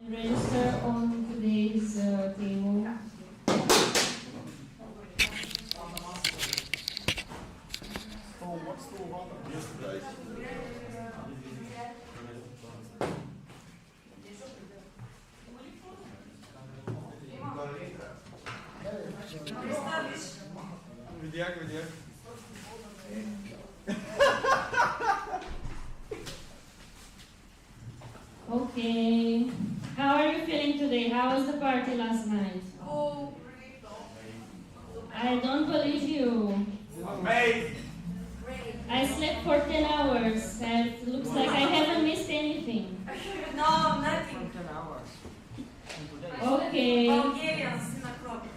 Register on today's table. Видях. Okay. How are you feeling today? How was the party last night? Oh, I don't believe you. Amazing! I slept for 10 hours. It looks like I haven't missed anything. no, nothing. Okay. Bulgarian synagogue.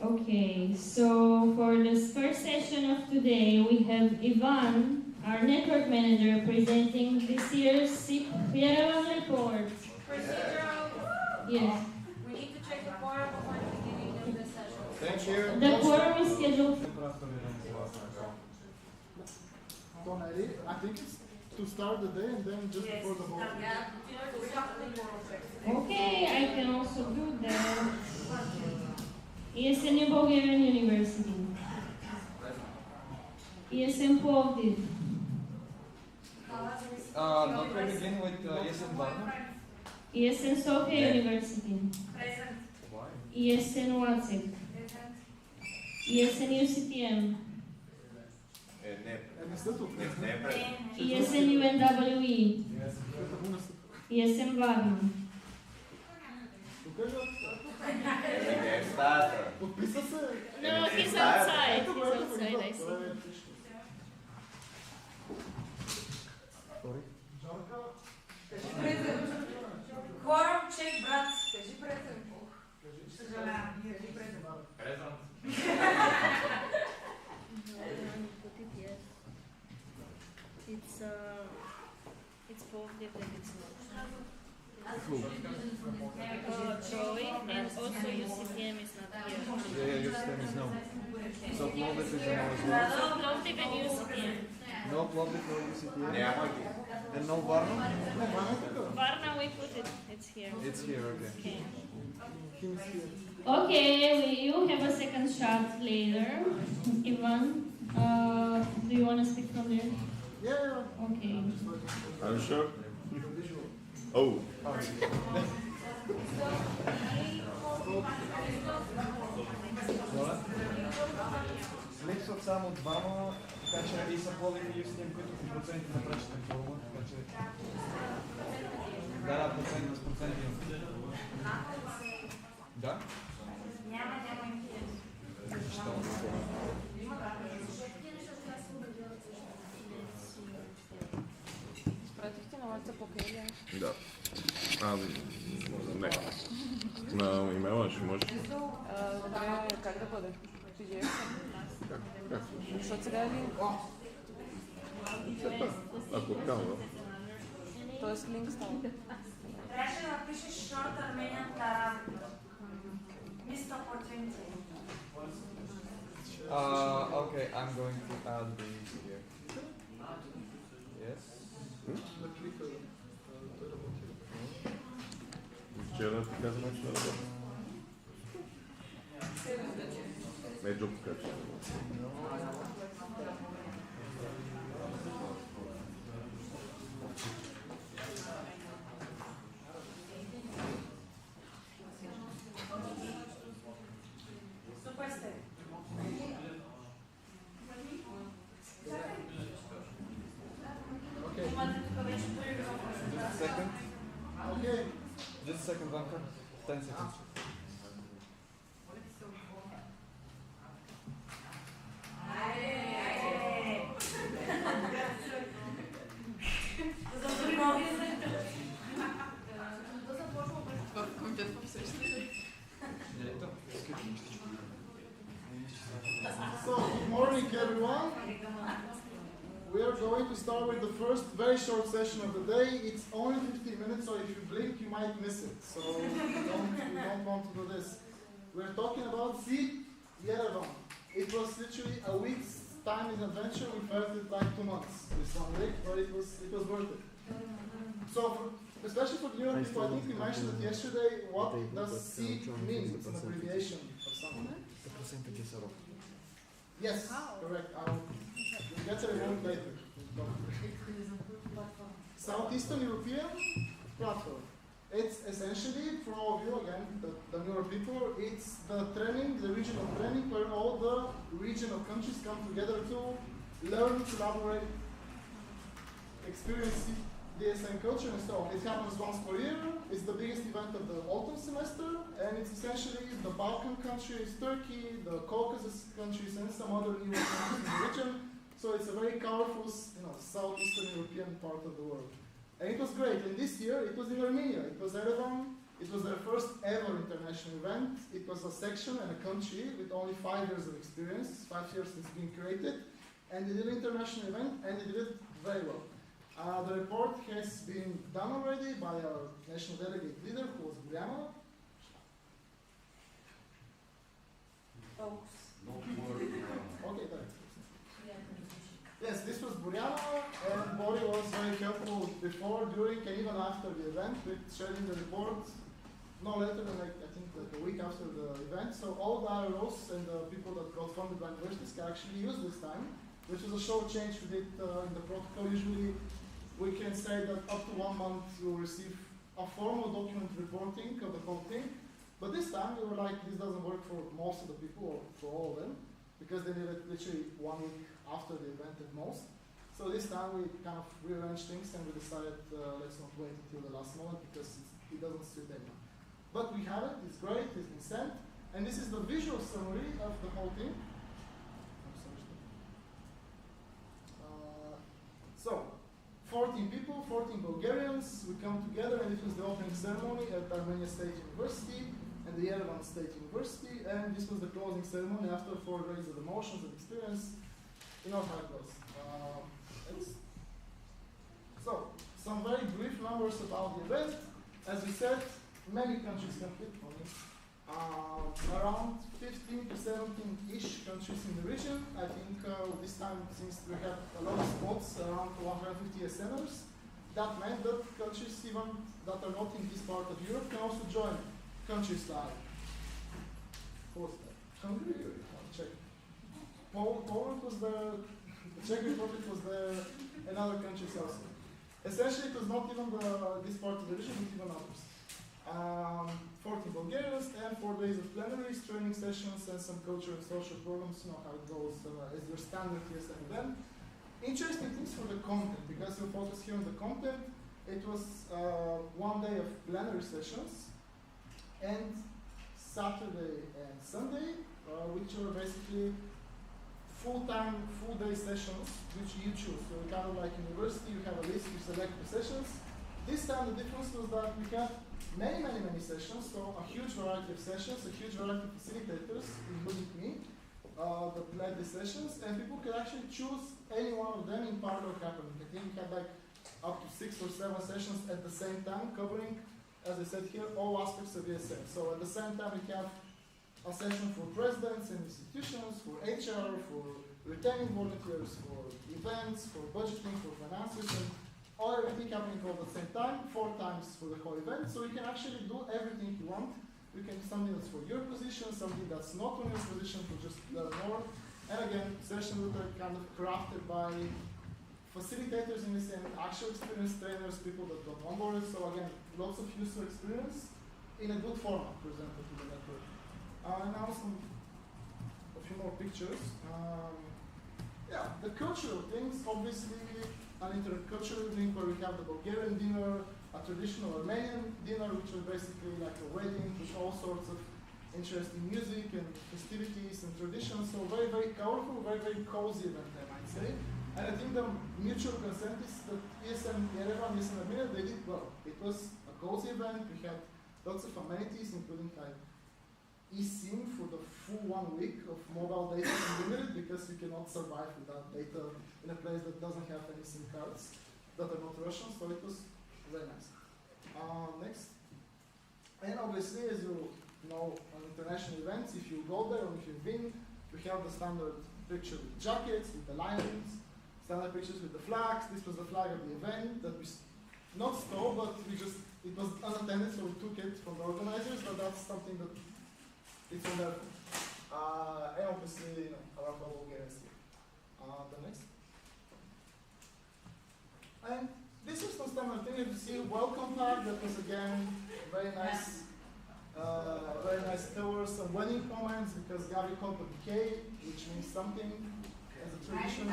Okay, so for this first session of today, we have Ivan, our network manager, presenting this year's CPL report. Procedural. Yes, We need to check the quorum before the beginning of the session. Thank you. the quorum is scheduled. I think it's to start the day and then just before the vote. Okay, I can also do that. ESN Bulgarian University. ESN Plovdiv. Don't we begin with ESN Varna? ESN Sofia University. Present. ESN Wacek. Present. ESN UCTM. ESN UNWE. ESN Varna. Подписа се. No, he's outside. He's outside, I see. Quorum check, брат. Кажи present. Съжалявам. Кажи present. It's Plovdiv that it's not. Troy and also UCTM is not here. Yeah, UCTM is no. So Plovdiv is a no as well. So Plovdiv and UCTM. No Plovdiv, no UCTM. And no Varna? Varna, we put it. It's here. It's here, okay. Okay, you have a second shot later. Ivan, do you want to speak from there? Yeah. Okay. Are you sure? Oh. Липсват само двама, така че и са Пловдив и UCTM, които по проценти на пречат на кворума, така че... Да, процент с проценти. Да? Няма интерес. Защо? Пратихте на WhatsApp покрили? Да. Не. На имейла ще може. Добре, как да бъде? PDF? Как? Защото сега е линк. Ако така, да. Тоест линк става. Трябваше да напишеш short Armenian Tarab. Missed opportunity. Okay, I'm going to add these here. Yes. Вчера така за нещо да работи. Не е джоб така, че. Супер сте. Okay. Имате тук вече други Just a second. Okay. Just a second, Vanka. 10 seconds. So, good morning everyone. We are going to start with the first very short session of the day. It's only 15 minutes, so if you blink, you might miss it. So we don't want to do this. We're talking about Sea Yerevan. It was literally a week's time in adventure. We felt it like 2 months this one week, but it was worth it. So especially for the European people, I think we mentioned it yesterday, what does SEEP mean? It's an abbreviation of something. Yes, correct. I'll get to it later. Southeastern European platform. It's essentially, for all of you, again, the newer people, it's the training, the regional training where all the regional countries come together to learn, collaborate, experience the ESN culture and so on. It happens once per year. It's the biggest event of the autumn semester, and it's essentially the Balkan countries, Turkey, the Caucasus countries, and some other new countries in the region. So it's a very powerful, southeastern European part of the world. And it was great. And this year, it was in Armenia. It was Erevan. It was their first ever international event. It was a section and a country with only 5 years of experience, 5 years since being created. And they did an international event, and they did it very well. The report has been done already by our national delegate leader, who was Buriano. Okay, thanks. Yes, this was Buriano, and Bori was very helpful before, during, and even after the event with sharing the report. No later than I think like a week after the event. So all the IROs and the people that got funded by universities can actually use this time, which is a short change we did in the protocol. Usually we can say that up to 1 month you will receive a formal document reporting of the whole thing. But this time we were like, this doesn't work for most of the people, or for all of them, because they needed literally 1 week after the event at most. So this time we kind of rearranged things and we decided let's not wait until the last moment because it doesn't suit anyone. But we have it, it's great, it's been sent, and this is the visual summary of the whole thing. So, 14 people, 14 Bulgarians, we come together, and it was the opening ceremony at Armenia State University and the Yerevan State University, and this was the closing ceremony after 4 days of emotions and experience. You know how it goes. So, some very brief numbers about the event. As we said, many countries compete on it. Around 15 to 17-ish countries in the region. I think this time, since we have a lot of spots, around 150 ESNers, that meant that countries even that are not in this part of Europe can also join. Countries like Hungary, Czech. Poland was there, the Czech Republic was there, and other countries also. Essentially, it was not even this part of the region, but even others. 14 Bulgarians and 4 days of plenaries, training sessions, and some cultural and social programs. You know how it goes as your standard ESN event. Interesting things for the content, because we'll focus here on the content. It was 1 day of plenary sessions, and Saturday and Sunday, which are basically full-time, full-day sessions, which you choose. So kind of like university, you have a list, you select the sessions. This time the difference was that we had many sessions, so a huge variety of sessions, a huge variety of facilitators, including me, that led the sessions, and people could actually choose any one of them in parallel happening. I think we had like up to 6 or 7 sessions at the same time, covering, as I said here, all aspects of ESN. So at the same time we have a session for presidents and institutions, for HR, for retaining volunteers, for events, for budgeting, for finances, and everything happening all at the same time, 4 times for the whole event. So you can actually do everything you want. You can do something that's for your position, something that's not on your position, for just learn more. And again, sessions that are kind of crafted by facilitators in this end, actual experienced trainers, people that got onboarded. So again, lots of user experience in a good format presented to the network. Now a few more pictures. Yeah, the cultural things, obviously an intercultural drink where we have the Bulgarian dinner, a traditional Armenian dinner, which was basically like a wedding with all sorts of interesting music and festivities and traditions. So very colorful, very cozy event, I might say. And I think the mutual consent is that ESN Yerevan, ESN Armenia, they did well. It was a cozy event. We had lots of amenities, including like eSIM for the full 1 week of mobile data unlimited, because you cannot survive without data in a place that doesn't have any SIM cards that are not Russian, so it was very nice. Next. And obviously, as you know, on international events, if you go there or if you've been, we have the standard picture with jackets, with the lions, standard pictures with the flags. This was the flag of the event that we not stole, but it was unattended, so we took it from the organizers, but that's something that it's on there. And obviously, a lot of Bulgarians here. The next. And this is some standard thing. You see, welcome pack. That was again very nice. Very nice. There were some wedding comments because Gabi called the bouquet, which means something as a tradition.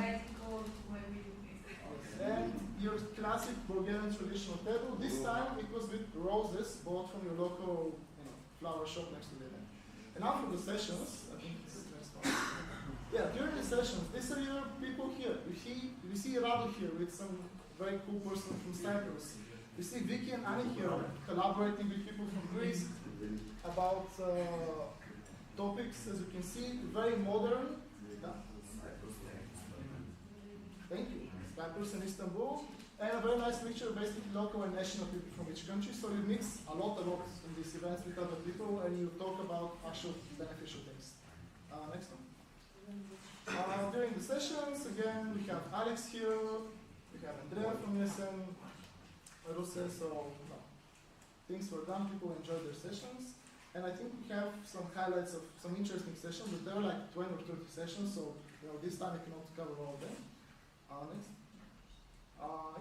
And your classic Bulgarian traditional table. This time it was with roses bought from your local flower shop next to the event. And now for the sessions, I think this is the next one. Yeah, during the sessions, these are your people here. You see Radu here with some very cool person from Cyprus. You see Vicky and Annie here collaborating with people from Greece about topics, as you can see, very modern. Yeah. Thank you. Cyprus and Istanbul. And a very nice mixture, basically local and national people from each country. So you mix a lot in these events with other people and you talk about actual beneficial things. Next one. During the sessions, again, we have Alex here, we have Andrea from ESN, so things were done, people enjoyed their sessions. And I think we have some highlights of some interesting sessions, but there are like 20 or 30 sessions, so this time I cannot cover all of them. Next.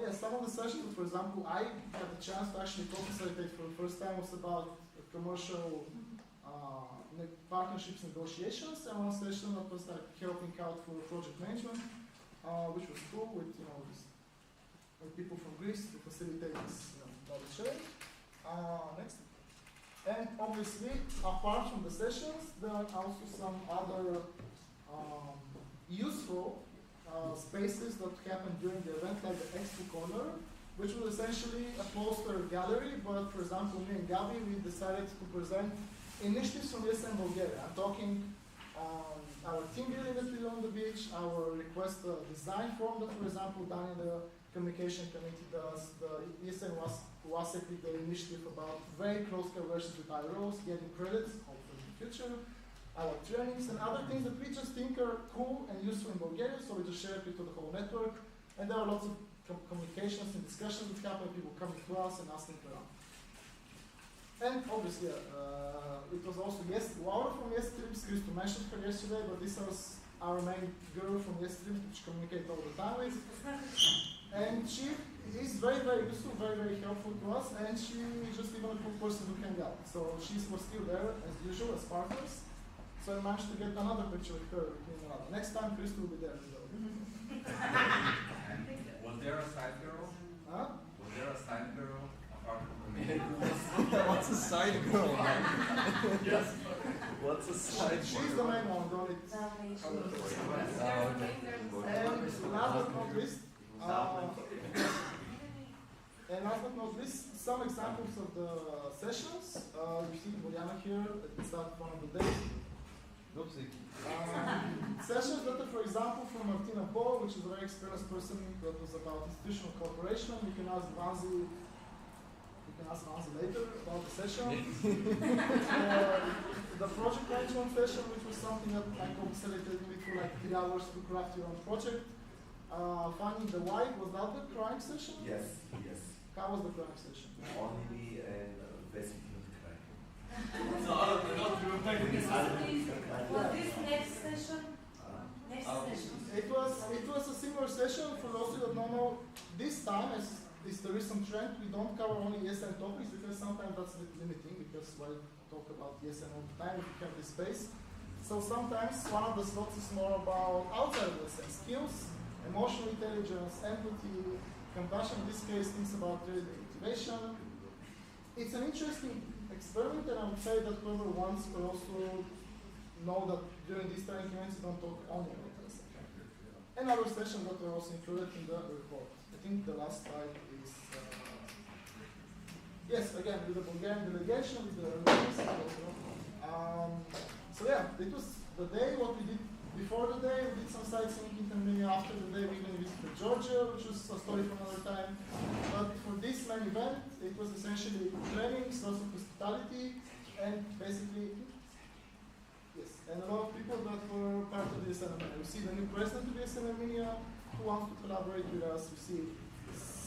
Yeah, some of the sessions, for example, I had the chance to actually co-facilitate for the first time was about commercial partnerships negotiations, and one session that was like helping out for project management, which was cool with with people from Greece to facilitate this knowledge sharing. Next. And obviously, apart from the sessions, there are also some other useful spaces that happen during the event, like the Expo Corner, which was essentially a poster gallery, but for example, me and Gabi, we decided to present initiatives from ESN Bulgaria. I'm talking our team building that we do on the beach, our request design form that, for example, done in the communication committee does, the ESN was with the initiative about very close collaborations with IROs, getting credits, hopefully in the future, our trainings and other things that we just think are cool and useful in Bulgaria, so we just share it to the whole network. And there are lots of communications and discussions that happen, people coming to us and asking around. And obviously, it was also Laura from Yes Trips, Christo mentioned her yesterday, but this was our main girl from Yes Trips, which communicate all the time with. And she is very, very useful, very, very helpful to us, and she is just even a cool person to hang out. So she was still there, as usual, as partners. So I managed to get another picture with her. Next time, Christo will be there as well. Was there a side girl? Huh? Was there a side girl apart from me? What's a side girl, man? Yes. What's a side She's the main one, don't it? And last but not least, some examples of the sessions. You see Boriana here at the start of one of the days. Sessions that are, for example, from Martina Paul, which is a very experienced person that was about institutional cooperation. You can ask Vanzi later about the session. The project management session, which was something that I co-facilitated with for like 3 hours to craft your own project. Finding the why, was that the crime session? Yes. How was the crime session? Only me and basic crime. For this next session, It was a similar session. For those who don't know, this time, as is the recent trend, we don't cover only ESN topics because sometimes that's a bit limiting because while I talk about ESN all the time, we have this space. So sometimes one of the slots is more about outside of ESN skills, emotional intelligence, empathy, compassion, in this case, things about activation. It's an interesting experiment, and I would say that whoever wants could also know that during these training events, you don't talk only about this. And other sessions that are also included in the report. I think the last slide is, yes, again, with the Bulgarian delegation, with the so yeah, it was the day, what we did before the day, we did some sightseeing in Armenia. After the day, we even visited Georgia, which was a story for another time. But for this main event, it was essentially training, source of hospitality, and basically, yes, and a lot of people that were part of the ESN Armenia. We see the new president of the ESN Armenia who wants to collaborate with us. We see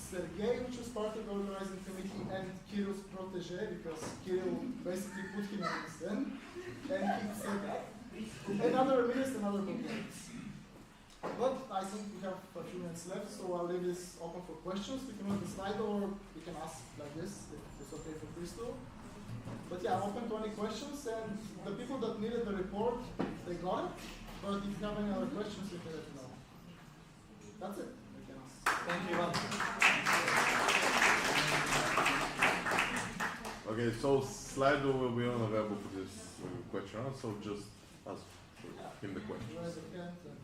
Sergey, which was part of the organizing committee, and Kirill's protege, because Kirill basically put him in ESN, and he said that. Another Armenians and other Bulgarians. But I think we have a few minutes left, so I'll leave this open for questions. We can use the slide or we can ask like this, if it's okay for Christo. But yeah, I'm open to any questions, and the people that needed the report, they got it. But if you have any other questions, you can let me know. That's it. We can ask. Thank you, Ivan. Okay, so Slido will be unavailable for this question round, so just ask him the question. Raise a hand and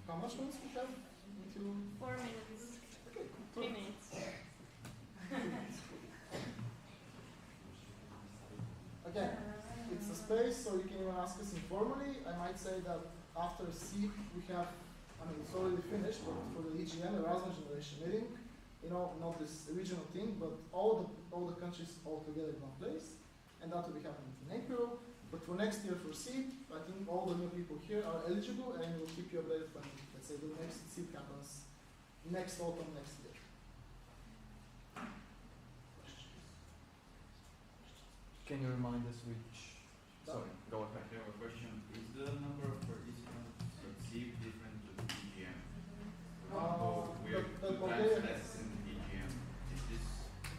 how much minutes we have? Until 4 minutes. okay, 3 minutes. Again, it's a space, so you can even ask us informally. I might say that after SEEP, we have, I mean, it's already finished, but for the EGM, Erasmus Generation Meeting, you know, not this regional thing, but all the countries all together in one place, and that will be happening in April. But for next year for SEEP, I think all the new people here are eligible, and we'll keep you updated when, let's say, the next SEEP happens next autumn, next year. Can you remind us which? Sorry, go ahead. I have a question. Is the number of participants at SEEP different to the EGM? We are the 2 times Bulgarian- less in the EGM. Is this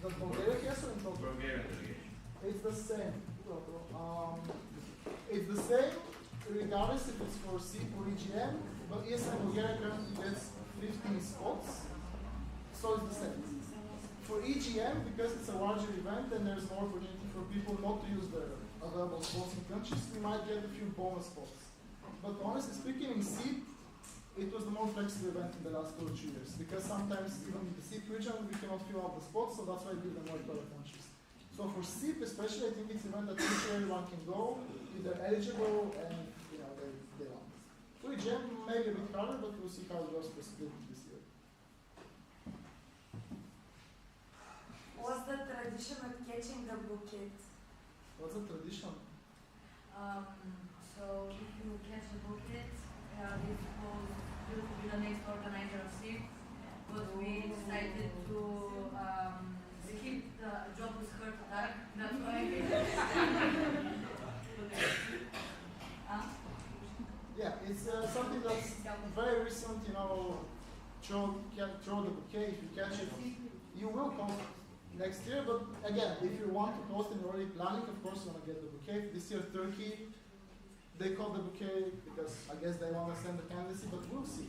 The Bulgarian case or in total? Bulgarian delegation? It's the same. It's the same regardless if it's for SEEP or EGM, but ESN Bulgaria currently gets 15 spots, so it's the same. For EGM, because it's a larger event and there's more opportunity for people not to use their available spots in countries, we might get a few bonus spots. But honestly speaking, in SEEP, it was the more flexible event in the last 2 or 3 years, because sometimes even in the SEEP region, we cannot fill out the spots, so that's why we give them more to other countries. So for SEEP especially, I think it's an event that everyone can go, if they're eligible and you know they want. For EGM, maybe a bit harder, but we'll see how it goes for split this year. What's the tradition of catching the bouquet? What's the tradition? So if you catch a bouquet, this will you to be the next organizer of SEEP, but we decided to skip the job with her tag. That's why. Yeah, it's something that's very recent, you know, throw the bouquet, if you catch it, you will host next year, but again, if you want to host and you're already planning, of course you want to get the bouquet. This year Turkey, they call the bouquet because I guess they want to send the candidacy, but we'll see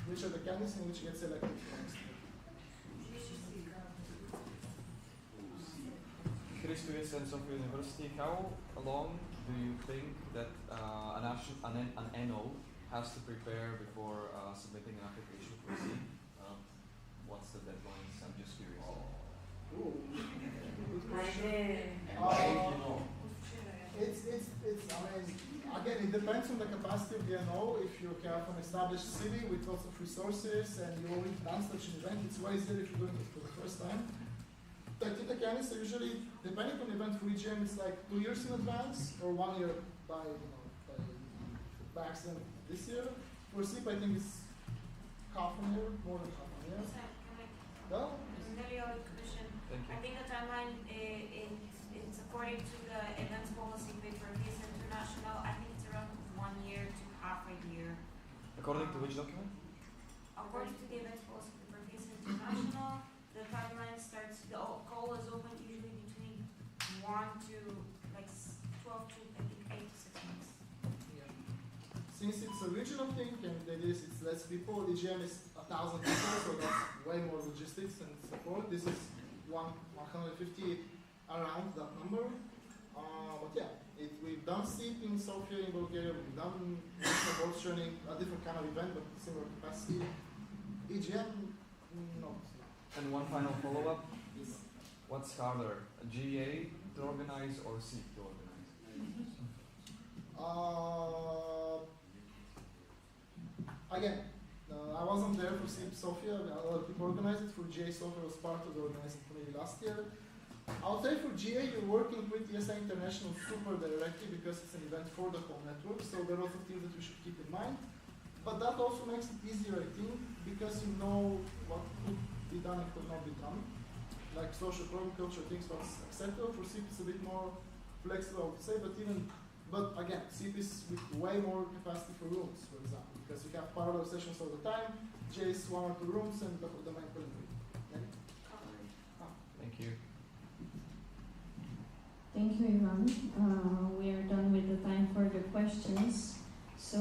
which are the candidates and which get selected for next year. Christo ESN Sofia University, how long do you think that an NO has to prepare before submitting an application for SEEP? What's the deadline? I'm just curious. Ooh, good question. It's, I mean, again, it depends on the capacity of the NO. If you have an established city with lots of resources and you already done such an event, it's way easier if you're doing it for the first time. I think the candidates are usually, depending on the event for EGM, it's like 2 years in advance or 1 year by accident this year. For SEEP, I think it's half a year, more than half a year. Well, Very odd question. Thank you. I think the timeline it's according to the events policy with Peace International. I think it's around 1 year to half a year. According to which document? According to the events policy with Peace International, the timeline starts. The call is open usually between 1 to like 12 to I think 8 to 6 months. since it's a regional thing and it's less people, EGM is 1,000 people, so that's way more logistics and support. This is 150 around that number. But yeah, we've done SEEP in Sofia in Bulgaria, we've done boat training, a different kind of event, but similar capacity. EGM, not. And one final follow-up. What's harder, a GA to organize or SEEP to organize? Again, I wasn't there for SEEP Sofia. A lot of people organized it. For GA Sofia, was part of the organizing committee last year. I'll say for GA, you're working with ESN International super directly because it's an event for the whole network. So there are lots of things that we should keep in mind. but that also makes it easier, I think, because you know what could be done and could not be done. Like social program culture things what's acceptable. For SIP it's a bit more flexible, I would say, but again, SIP is with way more capacity for rooms, for example, because you have parallel sessions all the time, JS 1 or 2 rooms, and the main plenary. Thank you. Thank you, Ivan. We are done with the time for the questions. So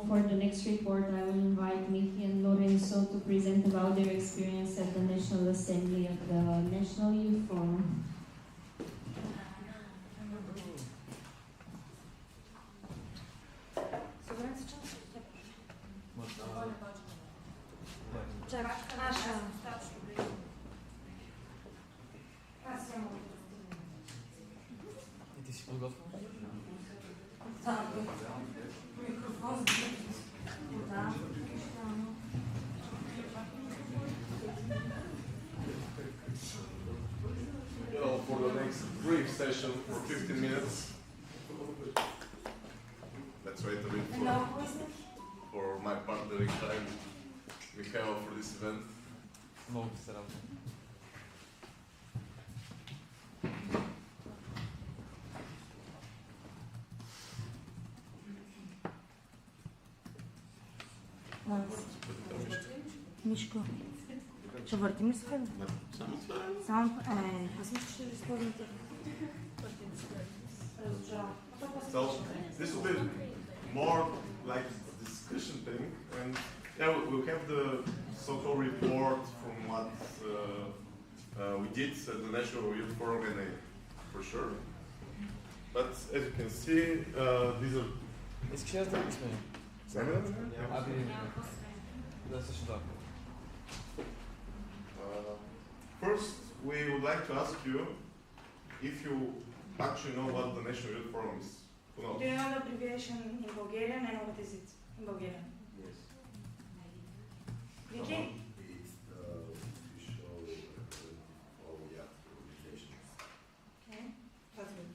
for the next report, I will invite Miki and Lorenzo to present about their experience at the National Assembly of the National Youth Forum. Ти си подготвен? Well, for the next brief session for 15 minutes. Let's wait a bit for my partner in time, Mikhail, for this event. Много се радвам. Мишко, ще въртим ли се? Само аз мисля, че ще използвам те. So this will be more like a discussion thing, and yeah, we'll have the so-called report from what we did at the National Youth Forum NA, for sure. But as you can see, these are. Искаш ли да те сменя? Да също да. First, we would like to ask you if you actually know what the National Youth Forum is. Who knows? Do you know the abbreviation in Bulgarian and what is it in Bulgarian? Yes. Vicky? It's the official of youth organizations. Okay, that's good.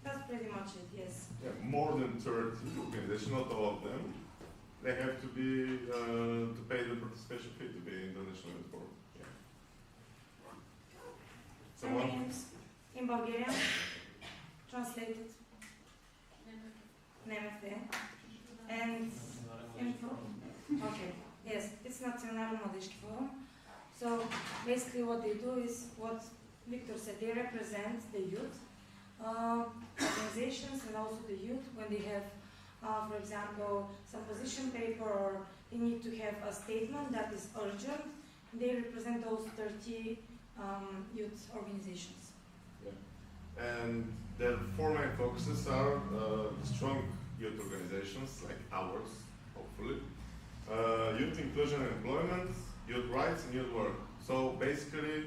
That's pretty much it, yes. Yeah, more than 30 organizations, not all of them. They have to be to pay the participation fee to be in the National Youth Forum. Yeah. And names in Bulgarian, translated. Nemeth, and okay, yes, it's Nacionalno Mladежki Forum. So basically what they do is what Victor said, they represent the youth organizations and also the youth when they have, for example, some position paper or they need to have a statement that is urgent. They represent those 30 youth organizations. Yeah. And their four main focuses are strong youth organizations like ours, hopefully, youth inclusion and employment, youth rights, and youth work. So basically,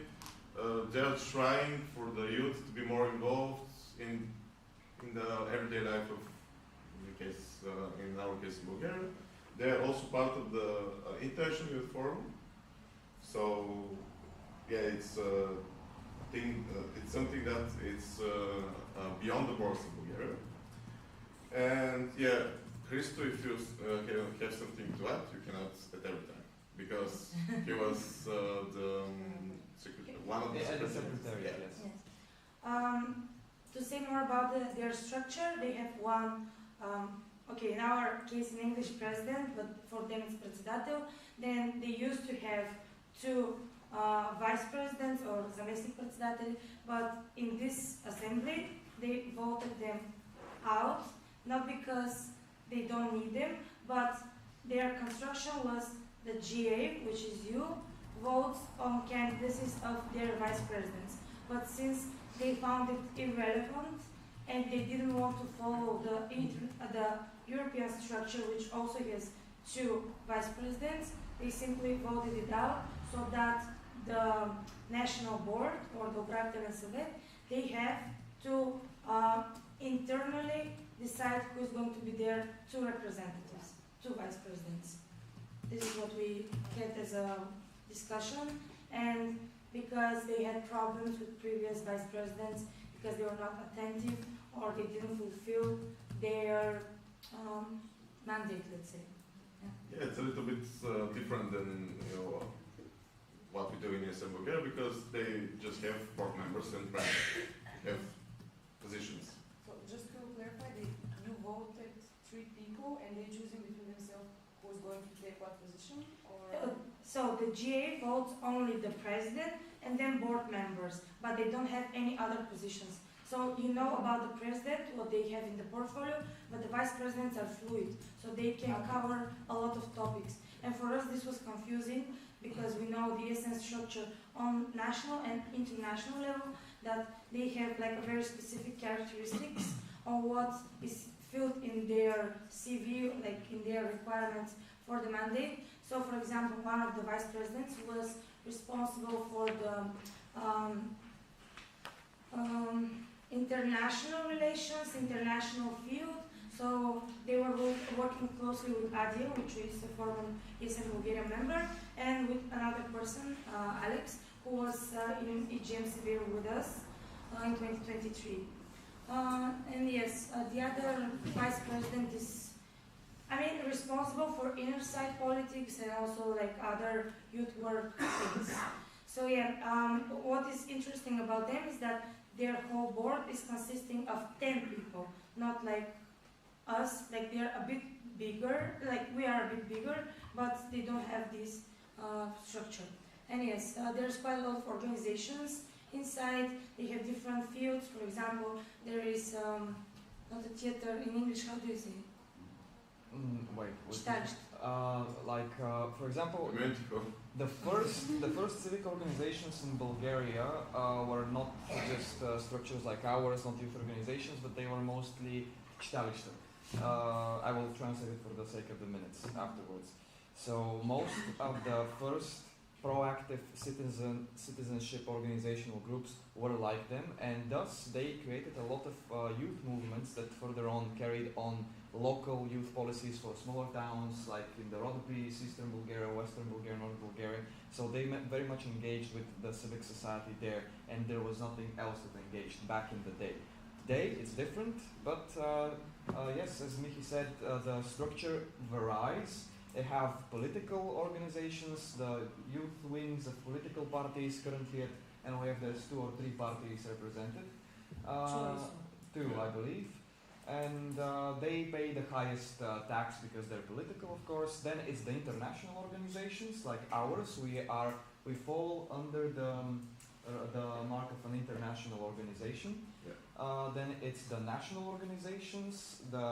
they are trying for the youth to be more involved in the everyday life of, in our case, Bulgaria. They are also part of the International Youth Forum. So, yeah, it's something that it's beyond the borders of Bulgaria. And yeah, Christo, if you have something to add, you can add at every time because he was one of the secretaries. Yes. Yes. To say more about their structure, they have one, okay, in our case in English, president, but for them it's председател. Then they used to have two vice presidents or заместник председатели, but in this assembly, they voted them out, not because they don't need them, but their construction was the GA, which is you, votes on candidacies of their vice presidents. But since they found it irrelevant and they didn't want to follow the European structure, which also has two vice presidents, they simply voted it out so that the national board or the Upravителен съвет, they have to internally decide who is going to be their two representatives, two vice presidents. This is what we had as a discussion, and because they had problems with previous vice presidents, because they were not attentive or they didn't fulfill their mandate, let's say. Yeah, it's a little bit different than what we do in ESN Bulgaria because they just have board members and have positions. So just to clarify, you voted 3 people and they're choosing between themselves who's going to take what position? Or So the GA votes only the president and then board members, but they don't have any other positions. So you know about the president, what they have in the portfolio, but the vice presidents are fluid, so they can cover a lot of topics. And for us this was confusing because we know the ESN structure on national and international level, that they have like a very specific characteristics on what is filled in their CV, like in their requirements for the mandate. So for example, one of the vice presidents was responsible for the international relations, international field. So they were working closely with Adil, which is a former ESN Bulgaria member, and with another person, Alex, who was in EGM Severe with us in 2023. And yes, the other vice president is, responsible for inner side politics and also like other youth work things. So yeah, what is interesting about them is that their whole board is consisting of 10 people, not like us, like they're a bit bigger, like we are a bit bigger, but they don't have this structure. And yes, there's quite a lot of organizations inside. They have different fields. For example, there is not a theater in English. How do you say? For example, the first civic organizations in Bulgaria were not just structures like ours, not youth organizations, but they were mostly читалища. I will translate it for the sake of the minutes afterwards. So most of the first proactive citizenship organizational groups were like them, and thus they created a lot of youth movements that further on carried on local youth policies for smaller towns like in the Rhodope, Eastern Bulgaria, Western Bulgaria, North Bulgaria. So they very much engaged with the civic society there, and there was nothing else that engaged back in the day. Today it's different, but yes, as Michi said, the structure varies. They have political organizations, the youth wings of political parties currently, and we have there's 2 or 3 parties represented. 2, I believe. And they pay the highest tax because they're political, of course. Then it's the international organizations like ours. We fall under the mark of an international organization. Yeah. Then it's the national organizations, the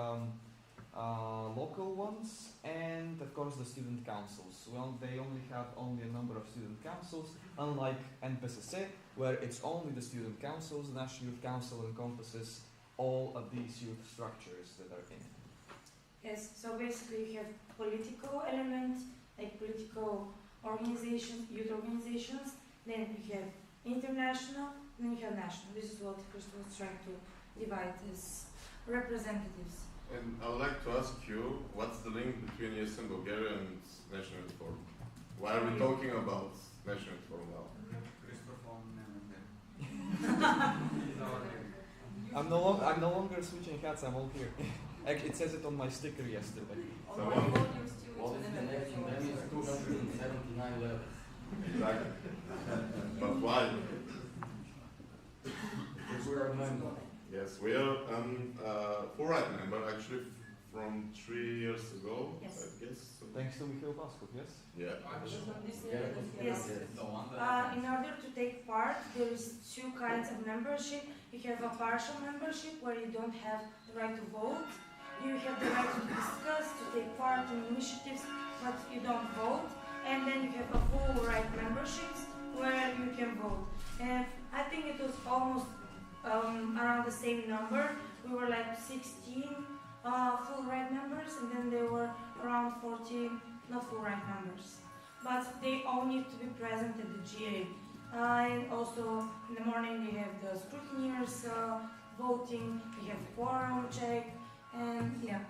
local ones, and of course the student councils. Well, they only have a number of student councils, unlike NPSC, where it's only the student councils. The National Youth Council encompasses all of these youth structures that are in it. Yes, so basically you have political elements, like political organizations, youth organizations, then you have international, then you have national. This is what Christo was trying to divide as representatives. And I would like to ask you, what's the link between ESN Bulgaria and National Youth Forum? Why are we talking about National Youth Forum now? I'm no longer switching hats, I'm all here. Actually, it says it on my sticker yesterday. What is the next in them is 279 levels. Exactly. But why? Because we are a member. Yes, we are a full-right member actually from 3 years ago, Yes. I guess. Thanks to Mikhail Paskov, yes? Yeah. Yes. In order to take part, there is 2 kinds of membership. You have a partial membership where you don't have the right to vote. You have the right to discuss, to take part in initiatives, but you don't vote. And then you have a full right memberships where you can vote. And I think it was almost around the same number. We were like 16 full right members, and then there were around 14 not full right members. But they all need to be present at the GA. And also in the morning they have the scrutineers voting, they have quorum check, and yeah,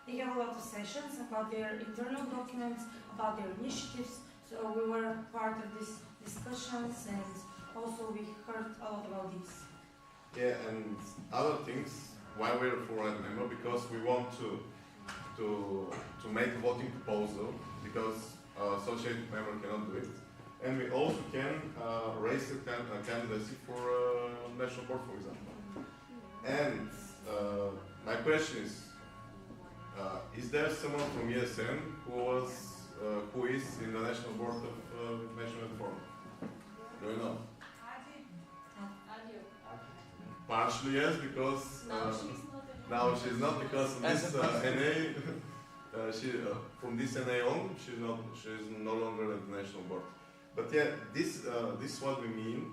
they have a lot of sessions about their internal documents, about their initiatives. So we were part of these discussions, and also we heard a lot about this. Yeah, and other things, why we're a full right member, because we want to to make a voting proposal because associated member cannot do it. And we also can raise a candidacy for national board, for example. And my question is there someone from ESN who is in the national board of national forum? Do you know? Partially yes, because now she's not because of this NA. From this NA on, she's no longer at the national board. But yeah, this is what we mean.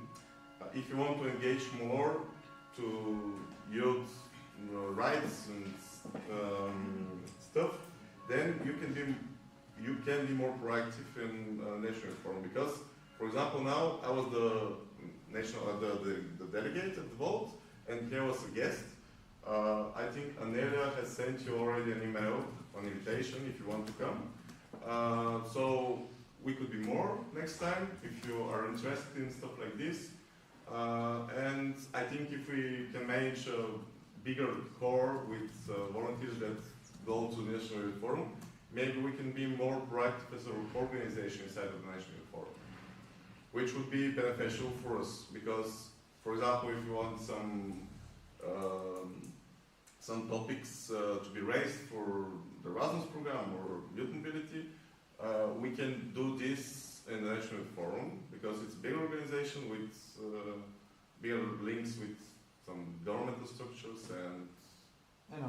If you want to engage more to youth rights and stuff, then you can be more proactive in national forum. Because, for example, now I was the delegate at the vote, and here was a guest. I think Anelia has sent you already an email, an invitation if you want to come. So we could be more next time if you are interested in stuff like this. And I think if we can manage a bigger core with volunteers that go to the National Youth Forum, maybe we can be more proactive as an organization inside of the National Youth Forum, which would be beneficial for us because, for example, if you want some topics to be raised for the Erasmus program or youth mobility, we can do this in the National Youth Forum because it's a big organization with bigger links with some governmental structures and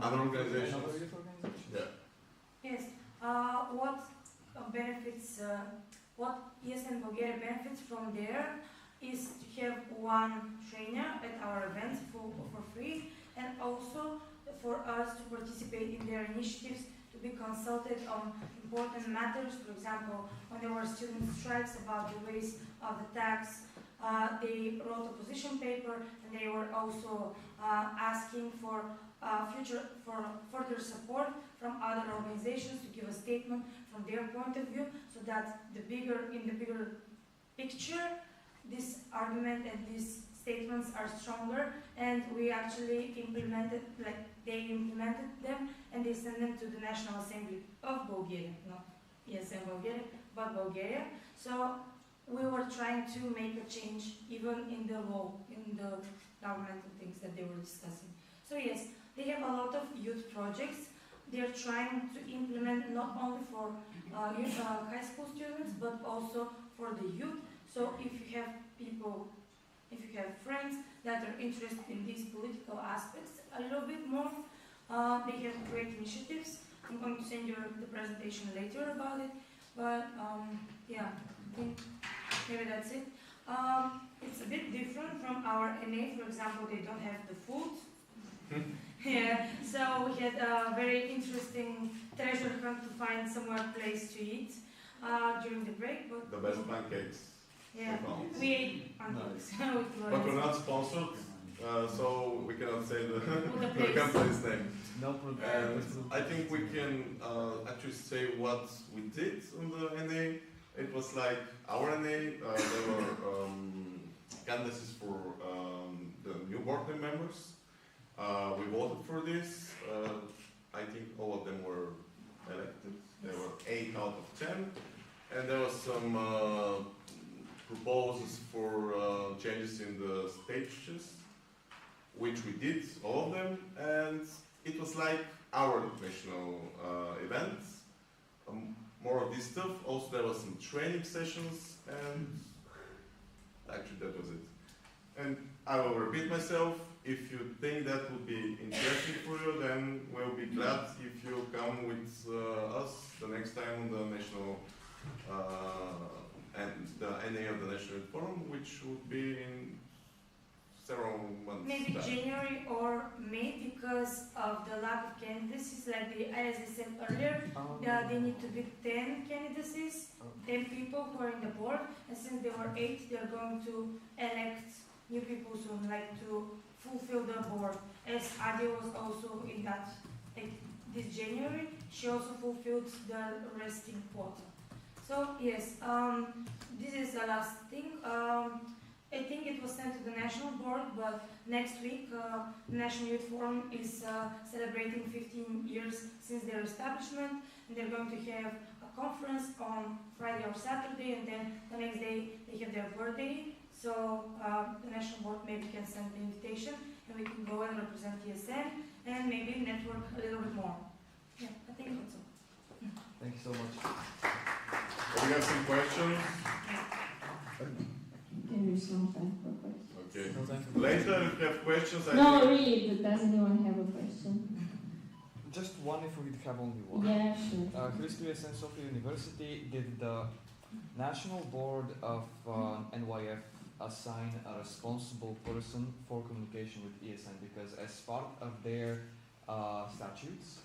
other organizations. Yeah. Yes. What ESN Bulgaria benefits from there is to have one trainer at our events for free, and also for us to participate in their initiatives, to be consulted on important matters. For example, when there were student strikes about the raise of the tax, they wrote a position paper, and they were also asking for further support from other organizations to give a statement from their point of view, so that in the bigger picture, this argument and these statements are stronger, and we actually they implemented them, and they sent them to the National Assembly of Bulgaria, not ESN Bulgaria, but Bulgaria. So we were trying to make a change even in the law, in the governmental things that they were discussing. So yes, they have a lot of youth projects. They're trying to implement not only for high school students, but also for the youth. So if you have friends that are interested in these political aspects a little bit more, they have great initiatives. I'm going to send you the presentation later about it. But yeah, I think maybe that's it. It's a bit different from our NA. For example, they don't have the food. Yeah, so we had a very interesting treasure hunt to find somewhere place to eat during the break. But the best pancakes. Yeah, we ate pancakes. Nice. But we're not sponsored, so we cannot say the company's name. No problem. And I think we can actually say what we did on the NA. It was like our NA. There were candidacies for the new board members. We voted for this. I think all of them were elected. There were 8 out of 10. And there was some proposals for changes in the stages, which we did, all of them. And it was like our national event. More of this stuff. Also, there was some training sessions, and actually that was it. And I will repeat myself. If you think that would be interesting for you, then we'll be glad if you come with us the next time on the national and the NA of the National Forum, which would be in several months. Maybe time. January or May, because of the lack of candidacies. Like as I said earlier, they need to be 10 candidacies, 10 people who are in the board, and since there were 8, they're going to elect new people soon, like to fulfill the board. As Adia was also in that, like this January, she also fulfilled the resting quota. So yes, this is the last thing. I think it was sent to the National Board, but next week the National Youth Forum is celebrating 15 years since their establishment, and they're going to have a conference on Friday or Saturday, and then the next day they have their birthday. So the National Board maybe can send the invitation, and we can go and represent ESN, and maybe network a little bit more. Yeah, I think that's all. Thank you so much. We have some questions. There is no time for questions. Okay. No time for Later, if you have questions, I No, think. really, does anyone have a question? Just one if we have only one. Yeah, sure. Christo ESN Sofia University, did the National Board of NYF assign a responsible person for communication with ESN? Because as part of their statutes,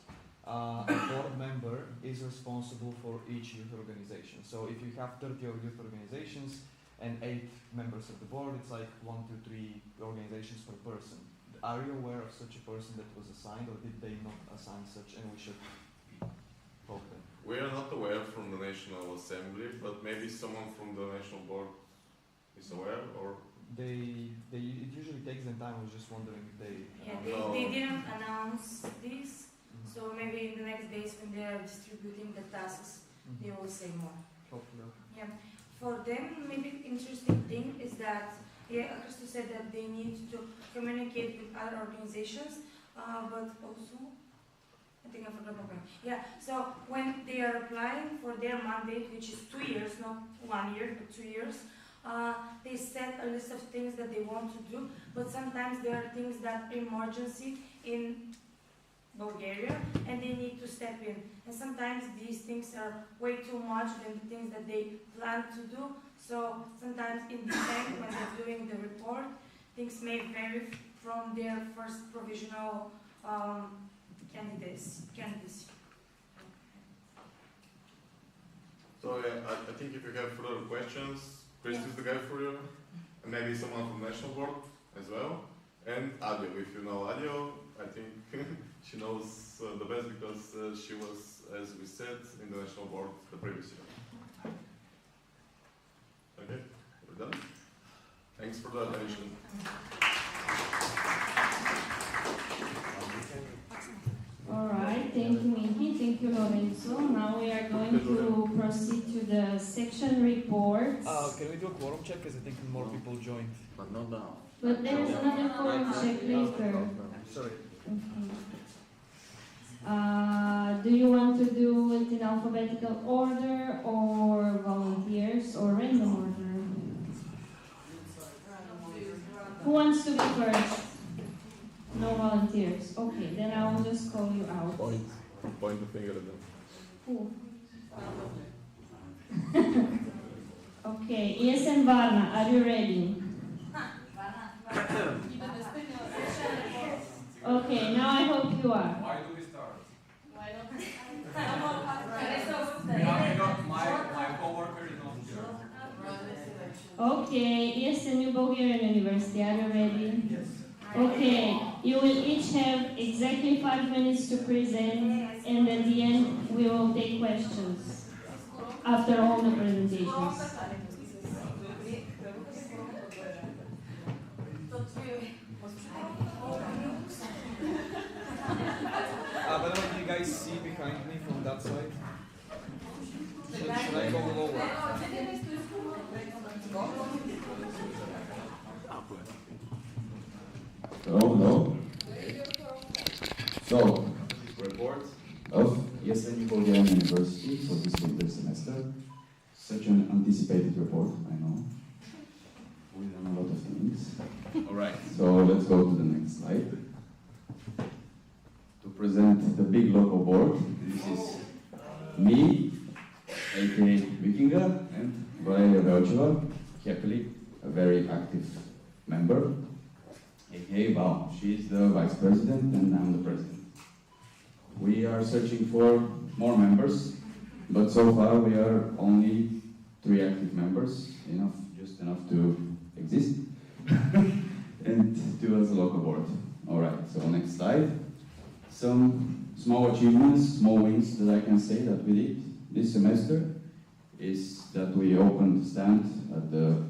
a board member is responsible for each youth organization. So if you have 30 youth organizations and 8 members of the board, it's like 1, 2, 3 organizations per person. Are you aware of such a person that was assigned, or did they not assign such, and we should poke them? We are not aware from the National Assembly, but maybe someone from the National Board is aware, or It usually takes them time. I was just wondering if they. Yeah, No. they didn't announce this, so maybe in the next days when they are distributing the tasks, they will say more. Hopefully. Yeah. For them, maybe interesting thing is that, yeah, Christo said that they need to communicate with other organizations, but also, I think I forgot my point. Yeah, so when they are applying for their mandate, which is 2 years, not 1 year, but 2 years, they set a list of things that they want to do, but sometimes there are things that are emergency in Bulgaria, and they need to step in. And sometimes these things are way too much than the things that they plan to do. So sometimes in the end, when they're doing the report, things may vary from their first provisional candidacy. so I think if you have further questions, Chris is the guy for you, and maybe someone from National Board as well, and Adio. If you know Adio, I think she knows the best because she was, as we said, in the National Board the previous year. Okay, we're done. Thanks for the attention. All right, thank you, Miki. Thank you, Lorenzo. Now we are going to proceed to the section reports. Can we do a quorum check? Because I think more people joined. But not now. But there is another quorum check later. Sorry. Okay. Do you want to do it in alphabetical order, or volunteers, or random order? Who wants to be first? No volunteers. Okay, then I will just call you out. Point the finger at them. Who? Okay, ESN Varna, are you ready? Okay, now I hope you are. Why do we start? Why not? Because my coworker is not here. Okay, ESN New Bulgarian University, are you ready? Yes. Okay, you will each have exactly 5 minutes to present, and at the end we will take questions after all the presentations. By the way, can you guys see behind me from that side? Should I go lower? Hello. So, Report. of ESN Bulgarian University for this winter semester. Such an anticipated report, I know. We learn a lot of things. Alright, so let's go to the next slide. To present the big local board, this is me, aka Vikinga, and Valeria Velcheva, happily a very active member. aka Val, she is the vice president and I'm the president. We are searching for more members, but so far we are only 3 active members, just enough to exist, and 2 as a local board. Alright, so next slide. Some small achievements, small wins that I can say that we did this semester is that we opened the stand at the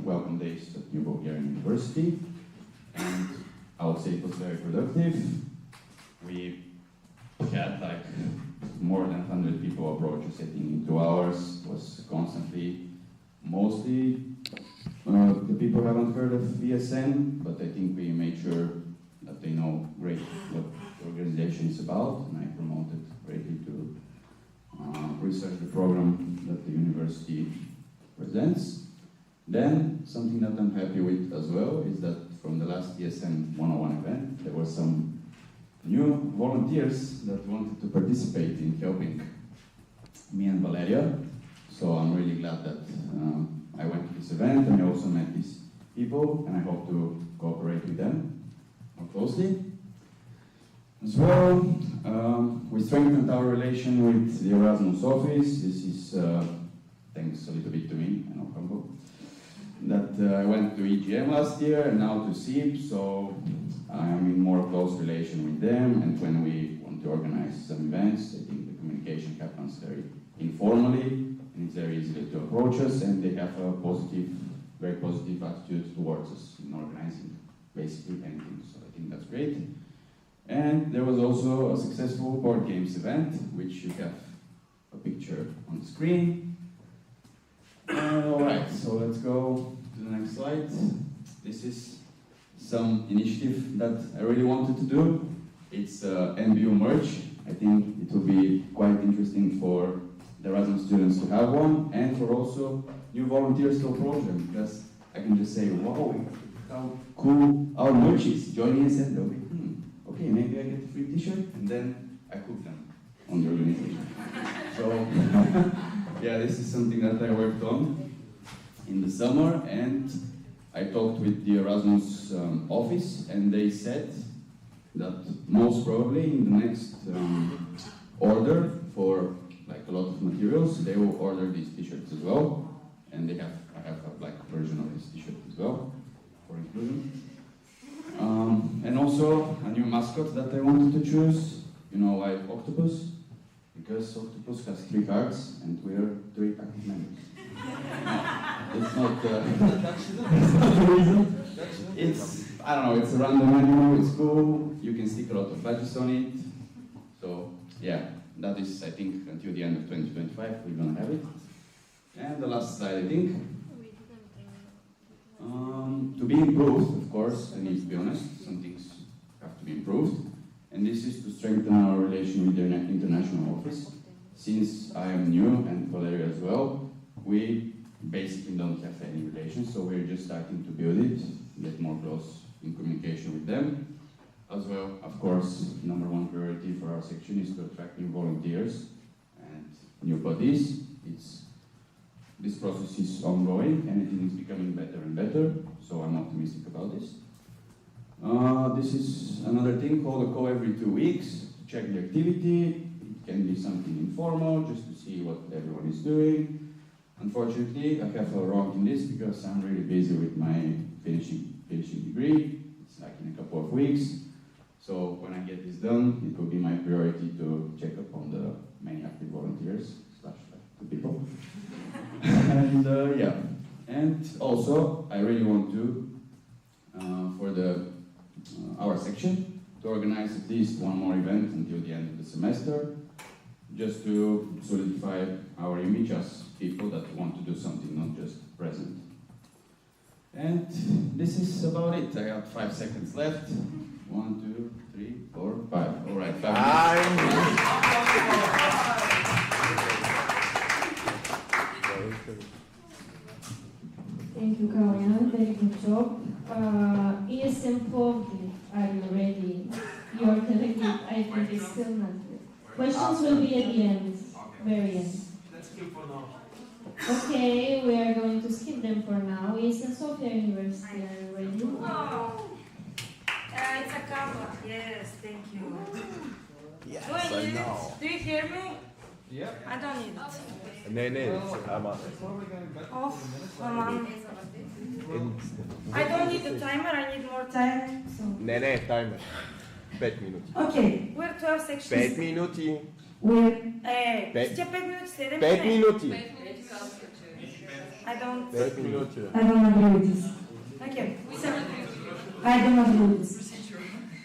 welcome days at New Bulgarian University, and I would say it was very productive. We had like more than 100 people approach us, I think in 2 hours. It was constantly, mostly the people haven't heard of ESN, but I think we made sure that they know great what the organization is about, and I promoted greatly to research the program that the university presents. Then, something that I'm happy with as well is that from the last ESN 101 event, there were some new volunteers that wanted to participate in helping me and Valeria. So I'm really glad that I went to this event, and I also met these people, and I hope to cooperate with them more closely. As well, we strengthened our relation with the Erasmus office. This is thanks a little bit to me, I know Hamburg, that I went to EGM last year and now to SIP, so I'm in more close relation with them, and when we want to organize some events, I think the communication happens very informally, and it's very easy to approach us, and they have a positive, very positive attitude towards us in organizing basically anything, so I think that's great. And there was also a successful board games event, which you have a picture on the screen. Alright, so let's go to the next slide. This is some initiative that I really wanted to do. It's NBU merge. I think it will be quite interesting for the Erasmus students to have one, and for also new volunteers to approach them, because I can just say, wow, how cool our merch is. Join ESN, they'll be, okay, maybe I get a free t-shirt, and then I cook them on the organization. So, yeah, this is something that I worked on in the summer, and I talked with the Erasmus office, and they said that most probably in the next order for like a lot of materials, they will order these t-shirts as well, and I have a black version of this t-shirt as well for inclusion. And also a new mascot that I wanted to choose, you know, like octopus, because octopus has 3 hearts and we are 3 active members. It's not the reason. It's, I don't know, it's a random animal, it's cool, you can stick a lot of badges on it. So yeah, that is, I think, until the end of 2025 we're gonna have it. And the last slide, I think. To be improved, of course, I need to be honest, some things have to be improved. And this is to strengthen our relation with the international office. Since I am new, and Valeria as well, we basically don't have any relations, so we're just starting to build it, get more close in communication with them. As well, of course, #1 priority for our section is to attract new volunteers and new bodies. This process is ongoing, and it is becoming better and better, so I'm optimistic about this. This is another thing called a call every 2 weeks to check the activity. It can be something informal, just to see what everyone is doing. Unfortunately, I have a wrong in this because I'm really busy with my finishing degree. It's like in a couple of weeks. So when I get this done, it will be my priority to check up on the many active volunteers / the people. And yeah, and also I really want to, for our section, to organize at least one more event until the end of the semester, just to solidify our image as people that want to do something, not just present. And this is about it. I have 5 seconds left. 1, 2, 3, 4, 5. All right, 5 minutes. Thank you, Kalian. Very good job. ESM Povdi, are you ready? You're connected. I think it's still not good. Questions will be at the end, very end. Let's skip for now. Okay, we are going to skip them for now. ESN Sofia University, are you ready? Oh, it's a cover. Yes, thank you. Yes, Do I need know. it? Do you hear me? Yeah. I don't need it. Oh, come on. I don't need the timer, I need more time. So. timer. 5 минути. Okay, we're 12 sections. 5 минути. We're, ще 5 минути, 7 5 минути. I don't 5 minuti. agree with this. Okay, so I don't agree with this.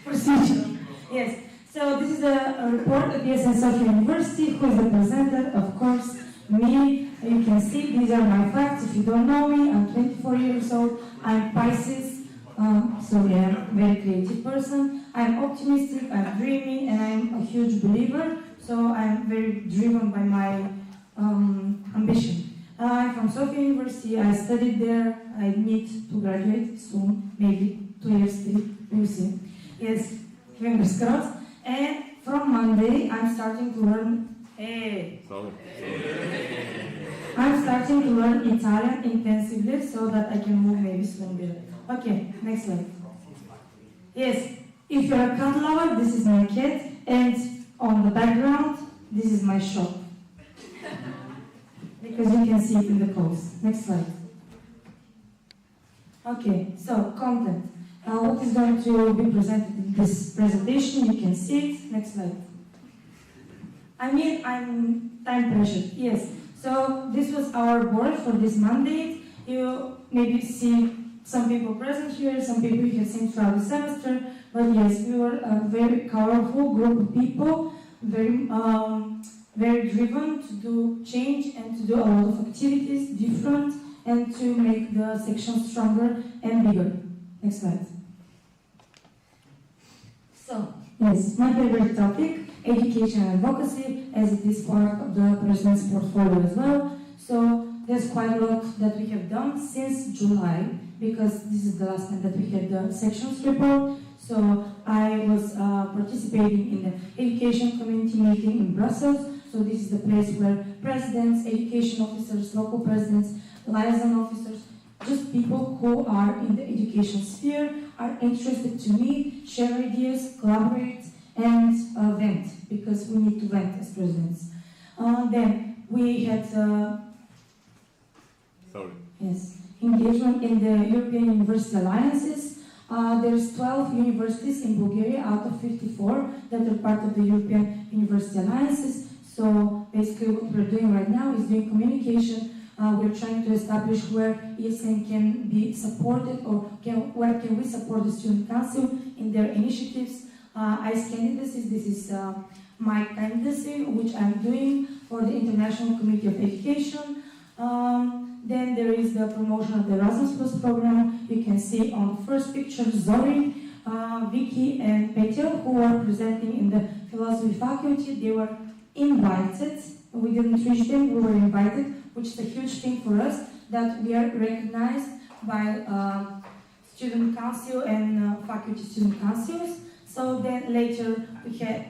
Procedure. Yes. So this is a report of ESN Sofia University. Who is the presenter? Of course, me. You can see these are my facts. If you don't know me, I'm 24 years old. I'm Pisces. So yeah, I'm a very creative person. I'm optimistic. I'm dreamy, and I'm a huge believer. So I'm very driven by my ambition. I'm from Sofia University. I studied there. I need to graduate soon, maybe 2 years, 3. We'll see. Yes, fingers crossed. And from Monday, I'm starting to learn. I'm starting to learn Italian intensively so that I can move maybe soon. Okay, next slide. Yes, if you're a cat lover, this is my cat, and on the background, this is my shop. Because you can see it in the post. Next slide. Okay, so content. What is going to be presented in this presentation? You can see it. Next slide. I'm time pressured. Yes. So this was our board for this mandate. You maybe see some people present here, some people you have seen throughout the semester. But yes, we were a very colorful group of people, very driven to do change and to do a lot of activities different and to make the section stronger and bigger. Next slide. So, yes, my favorite topic, education and advocacy, as it is part of the president's portfolio as well. So, there's quite a lot that we have done since July, because this is the last time that we had the sections report. So, I was participating in the education community meeting in Brussels. So, this is the place where presidents, education officers, local presidents, liaison officers, just people who are in the education sphere are interested to meet, share ideas, collaborate, and vent, because we need to vent as presidents. Then we had engagement in the European University Alliances. There's 12 universities in Bulgaria out of 54 that are part of the European University Alliances. So basically what we're doing right now is doing communication. We're trying to establish where ESN can be supported, or where can we support the Student Council in their initiatives. As candidacies, this is my candidacy, which I'm doing for the International Committee of Education. Then there is the promotion of the Erasmus Plus program. You can see on the first picture Zori, Vicky, and Petya, who are presenting in the philosophy faculty. They were invited. We didn't reach them, we were invited, which is a huge thing for us, that we are recognized by student council and faculty student councils. So then later,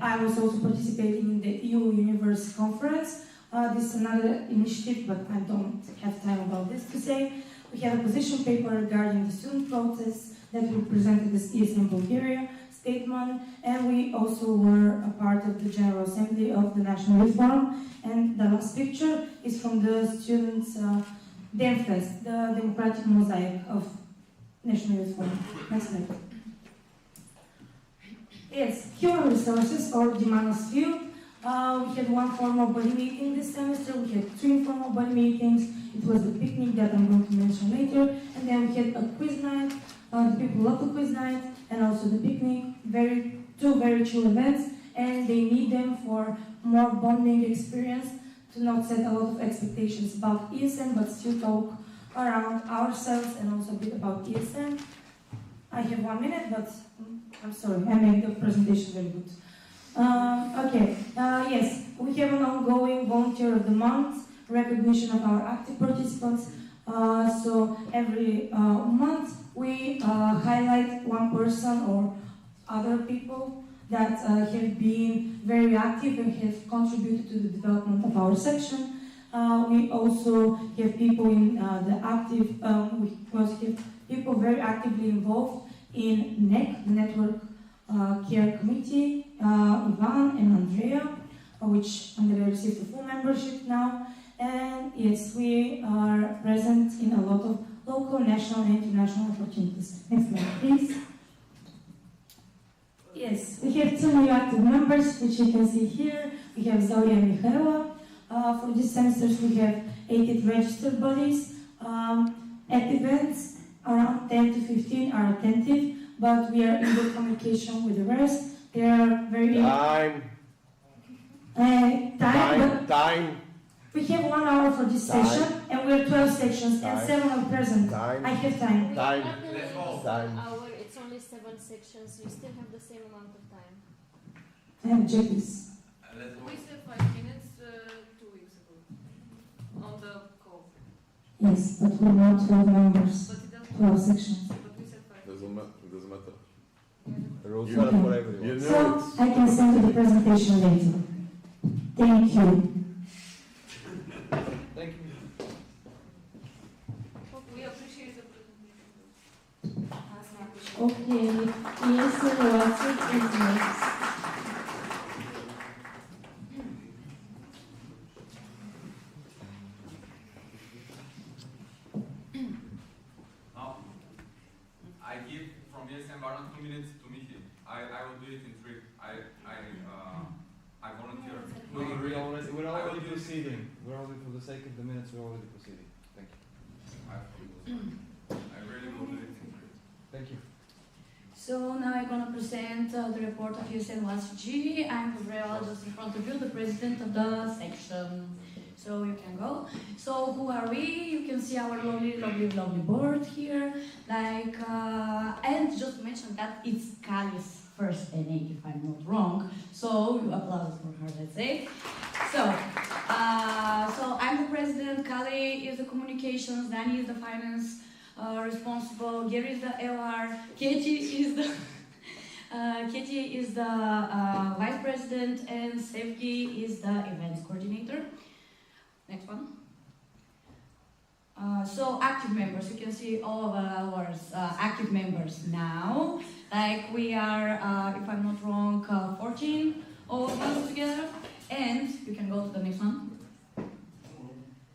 I was also participating in the EU Universe Conference. This is another initiative, but I don't have time about this to say. We had a position paper regarding the student process that we presented as ESN Bulgaria statement, and we also were a part of the General Assembly of the National Youth Forum. And the last picture is from the students' DEMFest, the Democratic Mosaic of National Youth Forum. Next slide. Yes, human resources or demand field. We had one formal body meeting this semester. We had 3 informal body meetings. It was the picnic that I'm going to mention later. And then we had a quiz night. The people love the quiz night and also the picnic. Two very chill events. And they need them for more bonding experience, to not set a lot of expectations about ESN, but still talk around ourselves and also a bit about ESN. I have 1 minute, but I'm sorry, I made the presentation very good. Yes, we have an ongoing Volunteer of the Month recognition of our active participants. So every month we highlight one person or other people that have been very active and have contributed to the development of our section. We also have people in the active, we also have people very actively involved in NEC, the Network Care Committee, Ivan and Andrea, which Andrea received a full membership now. And yes, we are present in a lot of local, national and international opportunities. Next slide, please. Yes, we have 2 new active members, which you can see here. We have Zoya and Michaela. For this semester, we have 8 registered bodies. At events, around 10 to 15 are attentive, but we are in good communication with the rest. They are very... Time. We have 1 hour for this session, and we are 12 sections, and 7 are present. I have time. Let's go. Hour, it's only 7 sections. You still have the same amount of time. I have checklists. Let's go. We said 5 minutes 2 weeks ago on the call. Yes, but we're not 12 members, But it doesn't 12 sections. But we said 5 minutes. Doesn't matter. The rules You- are for You everyone. know So, it's- I can send you the presentation later. Thank you. Thank you. We appreciate the presentation. Okay, ESN WhatsApp is next. Now, I give from ESN Barna 2 minutes to Mickey. I will do it in 3. I volunteer. No, no, really. We're I will already do it in proceeding. We're already, for the sake of the minutes, we're already proceeding. Thank you. I really will do it in 3. Thank you. So now I'm going to present the report of ESN WASG. I'm Gabriela, just in front of you, the president of the section. So you can go. So who are we? You can see our lovely, lovely, lovely board here. Like, and just to mention that it's Kali's first NA, if I'm not wrong. So you applause for her, let's say. So I'm the president. Kali is the communications. Danny is the finance responsible. Gary is the LR. Katie is the vice president, and Sevgi is the events coordinator. Next one. So active members, you can see all of our active members now. Like we are, if I'm not wrong, 14 all of us together. And you can go to the next one.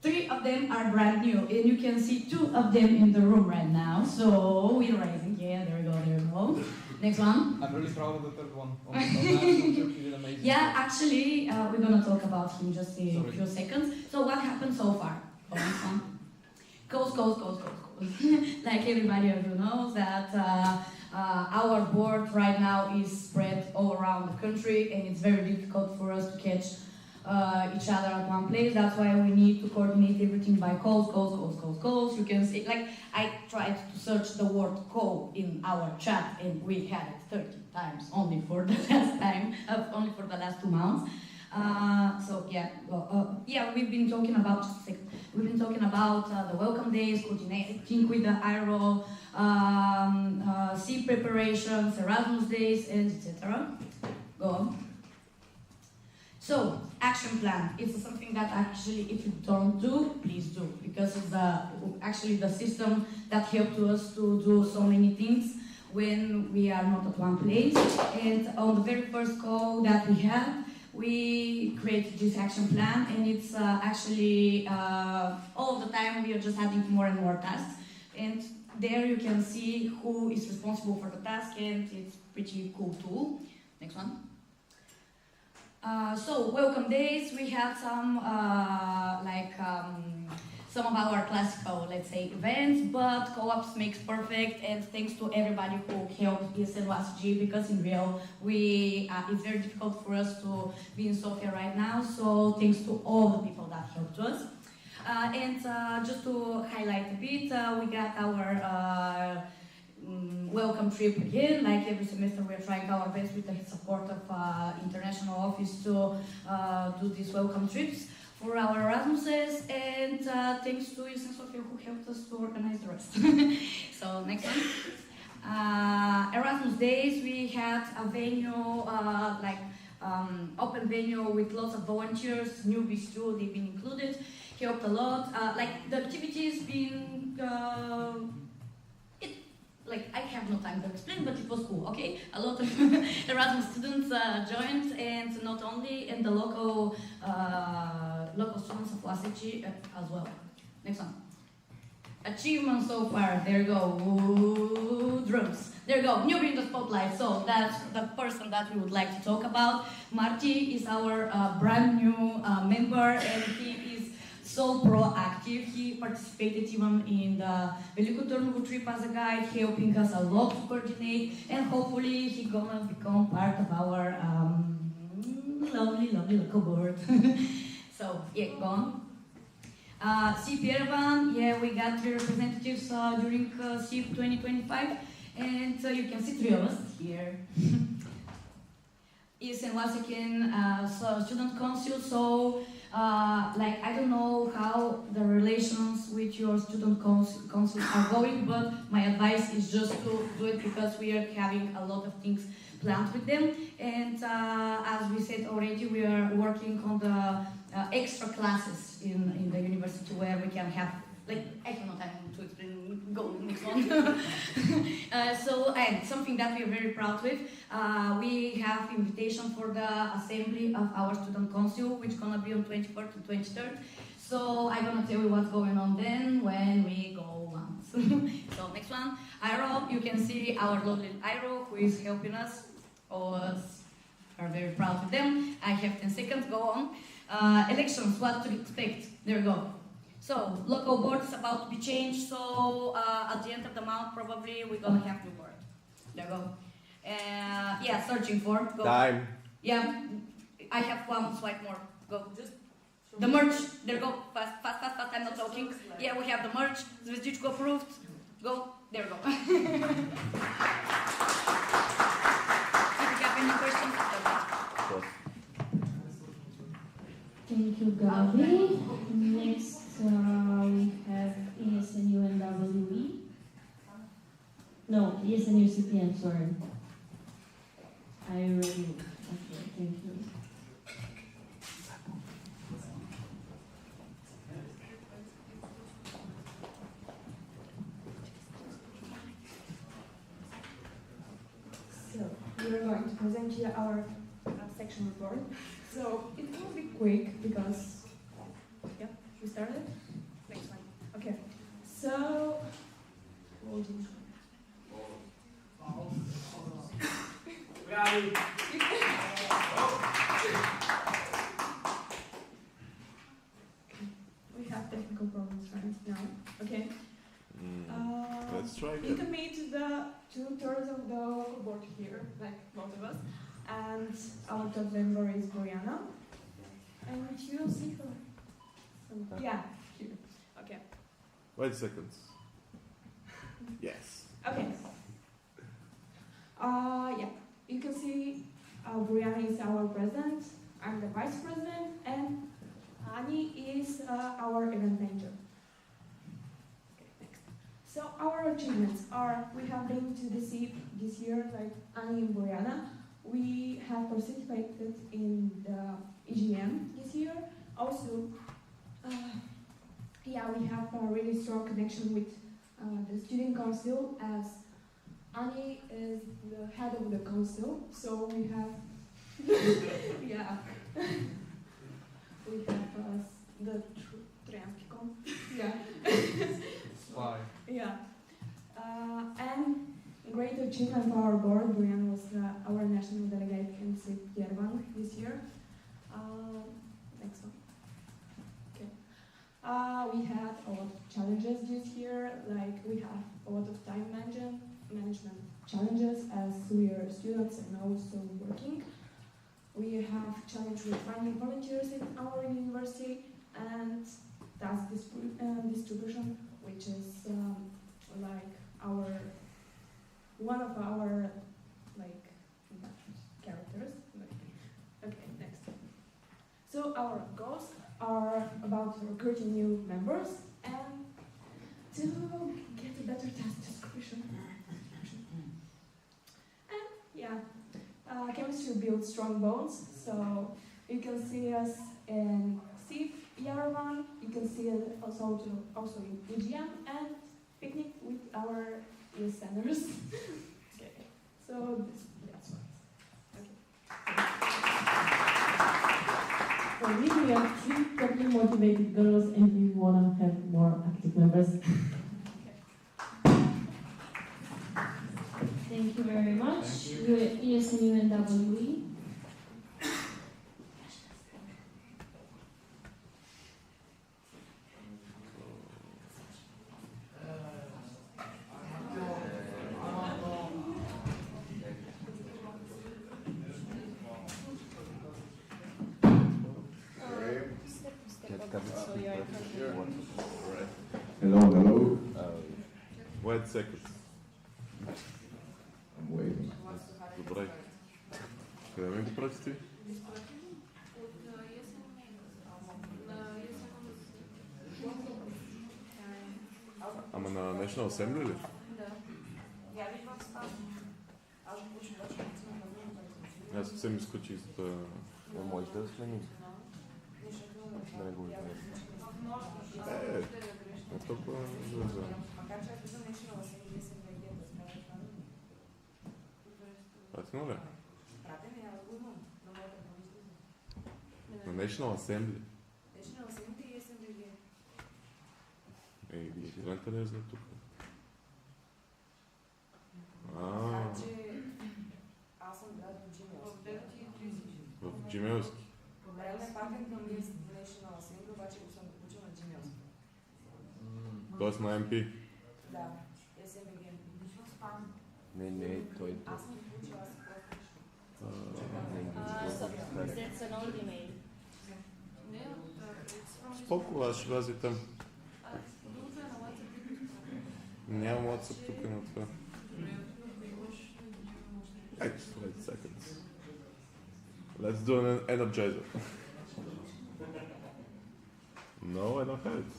3 of them are brand new, and you can see 2 of them in the room right now. So we're rising. Yeah, there we go, there we go. Next one. I'm really proud of the third one. On the national trip, you did amazing. Yeah, actually, we're gonna talk about him just in a Sorry. few seconds. So what happened so far? Oh, next one. Goals. Like everybody of you knows that our board right now is spread all around the country, and it's very difficult for us to catch each other at one place. That's why we need to coordinate everything by calls. You can see, like, I tried to search the word call in our chat, and we had it 30 times only for the last time, only for the last 2 months. So yeah, we've been talking about the welcome days, coordinating with the IRO, SEA preparations, Erasmus days, and etc. Go on. So, action plan. It's something that actually, if you don't do, please do, because it's actually the system that helped us to do so many things when we are not at one place. And on the very first call that we had, we created this action plan, and it's actually all of the time we are just adding more and more tasks. And there you can see who is responsible for the task, and it's pretty cool tool. Next one. So welcome days, we had some some of our classical, let's say, events, but co-ops makes perfect, and thanks to everybody who helped ESN WASG, because in real, it's very difficult for us to be in Sofia right now, so thanks to all the people that helped us. And just to highlight a bit, we got our welcome trip again. Like every semester, we're trying our best with the support of international office to do these welcome trips for our Erasmuses, and thanks to ESN Sofia who helped us to organize the rest. So next one. Erasmus days, we had a venue, open venue with lots of volunteers, newbies too, they've been included, helped a lot. The activities been I have no time to explain, but it was cool, okay? A lot of Erasmus students joined, and not only, and the local students of WASG as well. Next one. Achievements so far, there you go. Ooh, drums. There you go, newbie in the spotlight. So that's the person that we would like to talk about. Marty is our brand new member, and he is so proactive. He participated even in the Veliko Turnovo trip as a guide, helping us a lot to coordinate, and hopefully he gonna become part of our lovely local board. So yeah, go on. SIP Yerevan, yeah, we got 3 representatives during SIP 2025, and you can see 3 of us here. ESN was again student council, so like I don't know how the relations with your student council are going, but my advice is just to do it because we are having a lot of things planned with them, and as we said already, we are working on the extra classes in the university where we can have, like, I have no time to explain, go next one. So, and something that we are very proud with, we have invitation for the assembly of our student council, which is gonna be on 24th and 23rd. So I'm gonna tell you what's going on then when we go once. So next one, Iro, you can see our lovely Iro who is helping us. All of us are very proud of them. I have 10 seconds, go on. Elections, what to expect? There we go. So, local board is about to be changed, so at the end of the month, probably we're gonna have new board. There we go. Yeah, searching for, go. Time. Yeah, I have one swipe more, go. Just the merge, there we go, fast, I'm not talking. Yeah, we have the merge, Zvezdichko approved, go, there we go. If you have any questions, Thank you, Gabi. Next, we have ESN UNWE. No, ESN UCPM, sorry. I already. Okay, thank you. So, we are going to present you our section report. So, it will be quick because, yeah, we started? Next one. Okay. So, we have technical problems right now. Okay. Let's try You again. can meet the 2/3 of the local board here, like both of us, and our top member is Brianna, and you'll see her. Yeah, here. Okay. Wait a second. Yes. Okay. Yeah, you can see Brianna is our president, I'm the vice president, and Ani is our event manager. Okay, next. So our achievements are, we have been to the SIP this year, like Ani and Brianna. We have participated in the EGM this year. Also, yeah, we have a really strong connection with the student council, as Ani is the head of the council, so we have, yeah, we have the Trianskicom, yeah. Spy. Yeah. And great achievement for our board, Brianna was our national delegate in SIP Yerevan this year. Next one. Okay. We had a lot of challenges this year, like we have a lot of time management challenges as we are students and also working. We have challenge with finding volunteers in our university and task distribution, which is like one of our like characters. Okay, next. So our goals are about recruiting new members and to get a better task description. And yeah, chemistry builds strong bonds. So you can see us in SIP, Yerevan, you can see us also in EGM and picnic with our ESNers. Okay, so that's what. For me, we have 3 totally motivated girls and we want to have more active members. Thank you very much. ESN UNWE. So you are Hello, hello. Wait a second. I'm waiting. Добре. Къде ми го прати? Ама на National Assembly ли? Аз съвсем изключих за да... Не може да сменим. Да не го видим. Не толкова за... Пратено ли? На National Assembly. Ей, студента не е за тук. Аз съм град в Джимелски. В Джимелски. Реалният патент към National Assembly, обаче го съм получил на Джимелски. Тоест на МП. Да, СМГ. Не, той... Аз съм получил, аз That's an old email. Споко, аз ще вляза там. Нямам WhatsApp тук на това. Wait a second. Let's do an energizer. No, I don't have it.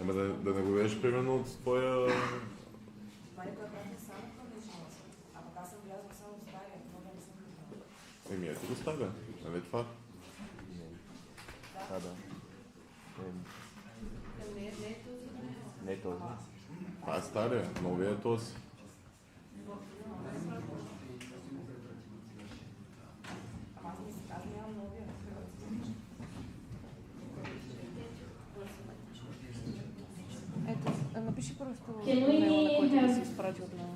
Ама да не го видиш примерно от твоя... Еми, ето го ставя. Нали това? Да. Не този. Това е стария, новия е този. Напиши просто Can we have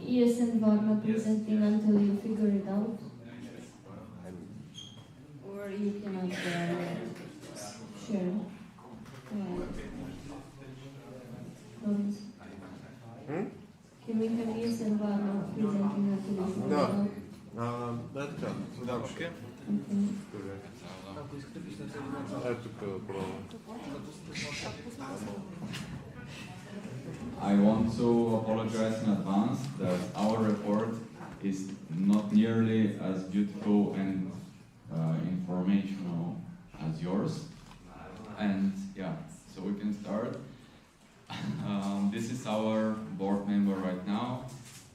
ESN Varna presenting until you figure it out? Or you cannot share? Can we have ESN Varna presenting until you figure it out? Да, е така. Okay. Ето тук пробвам. I want to apologize in advance that our report is not nearly as beautiful and informational as yours. And yeah, so we can start. This is our board member right now.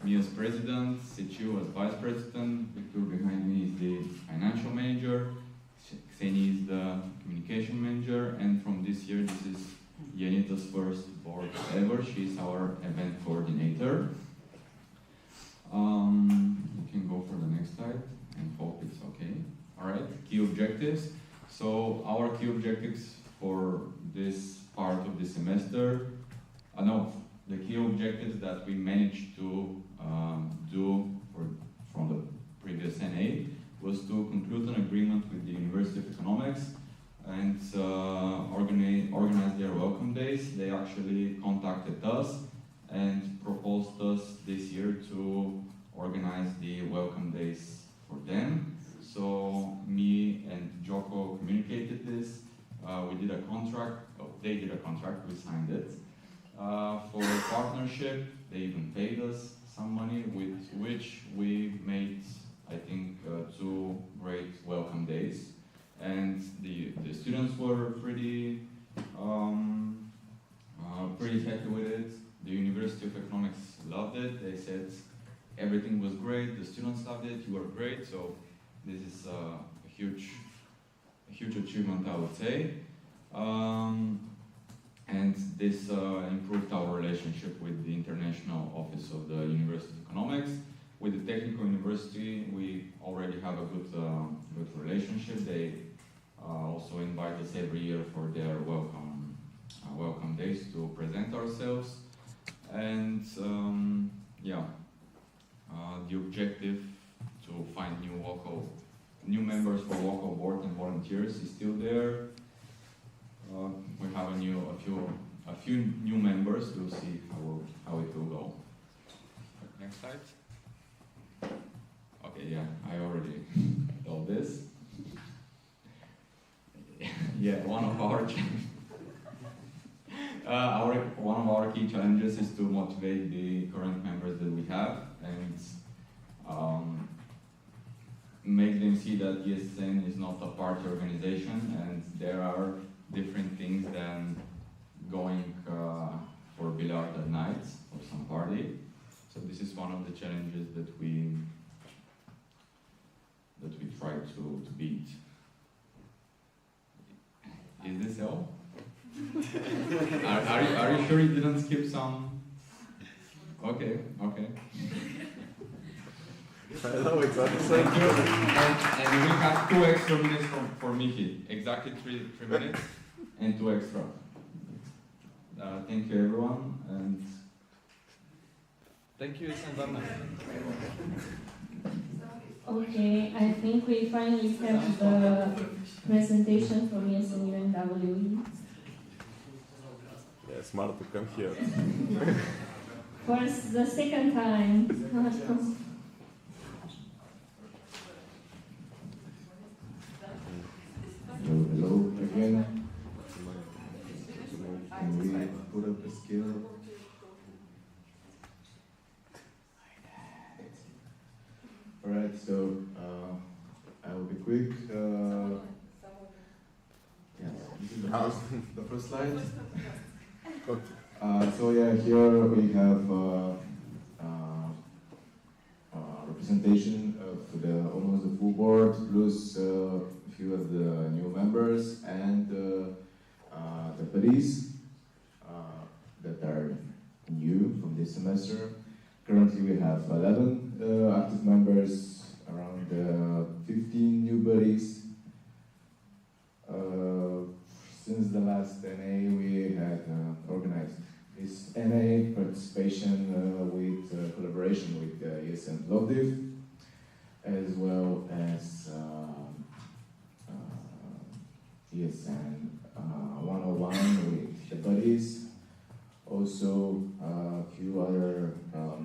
Me as president, Sichu as vice president, Victor behind me is the financial manager, Kseni is the communication manager, and from this year this is Yanita's first board ever. She's our event coordinator. You can go for the next slide and hope it's okay. Alright, key objectives. So our key objectives for this part of the semester, the key objectives that we managed to do from the previous NA was to conclude an agreement with the University of Economics and organize their welcome days. They actually contacted us and proposed us this year to organize the welcome days for them. So me and Joko communicated this. We did a contract, they did a contract, we signed it. For a partnership, they even paid us some money, with which we made, I think, 2 great welcome days. And the students were pretty happy with it. The University of Economics loved it. They said everything was great. The students loved it. You were great. So this is a huge achievement, I would say. And this improved our relationship with the International Office of the University of Economics. With the Technical University, we already have a good relationship. They also invite us every year for their welcome days to present ourselves. And the objective to find new members for local board and volunteers is still there. We have a few new members. We'll see how it will go. Next slide. Okay, yeah, I already told this. Yeah, one of our one of our key challenges is to motivate the current members that we have and make them see that ESN is not a party organization and there are different things than going for billiard at night or some party. So this is one of the challenges that we try to beat. Is this all? Are you sure you didn't skip some? Okay. No, it's not. Thank you. And we have 2 extra minutes for Miki. Exactly 3 minutes and 2 extra. Thank you everyone and thank you, ESN Varna. Okay, I think we finally have the presentation from ESN UNWE. Yeah, smart to come here. For the second time. Hello again. Can we put up the skill? Alright, so I will be quick. Yes, this is the first slide. So yeah, here we have representation of almost the full board plus a few of the new members and the buddies that are new from this semester. Currently we have 11 active members, around 15 new buddies. Since the last NA we had organized this NA participation with collaboration with ESN Plovdiv, as well as ESN 101 with the buddies. Also a few other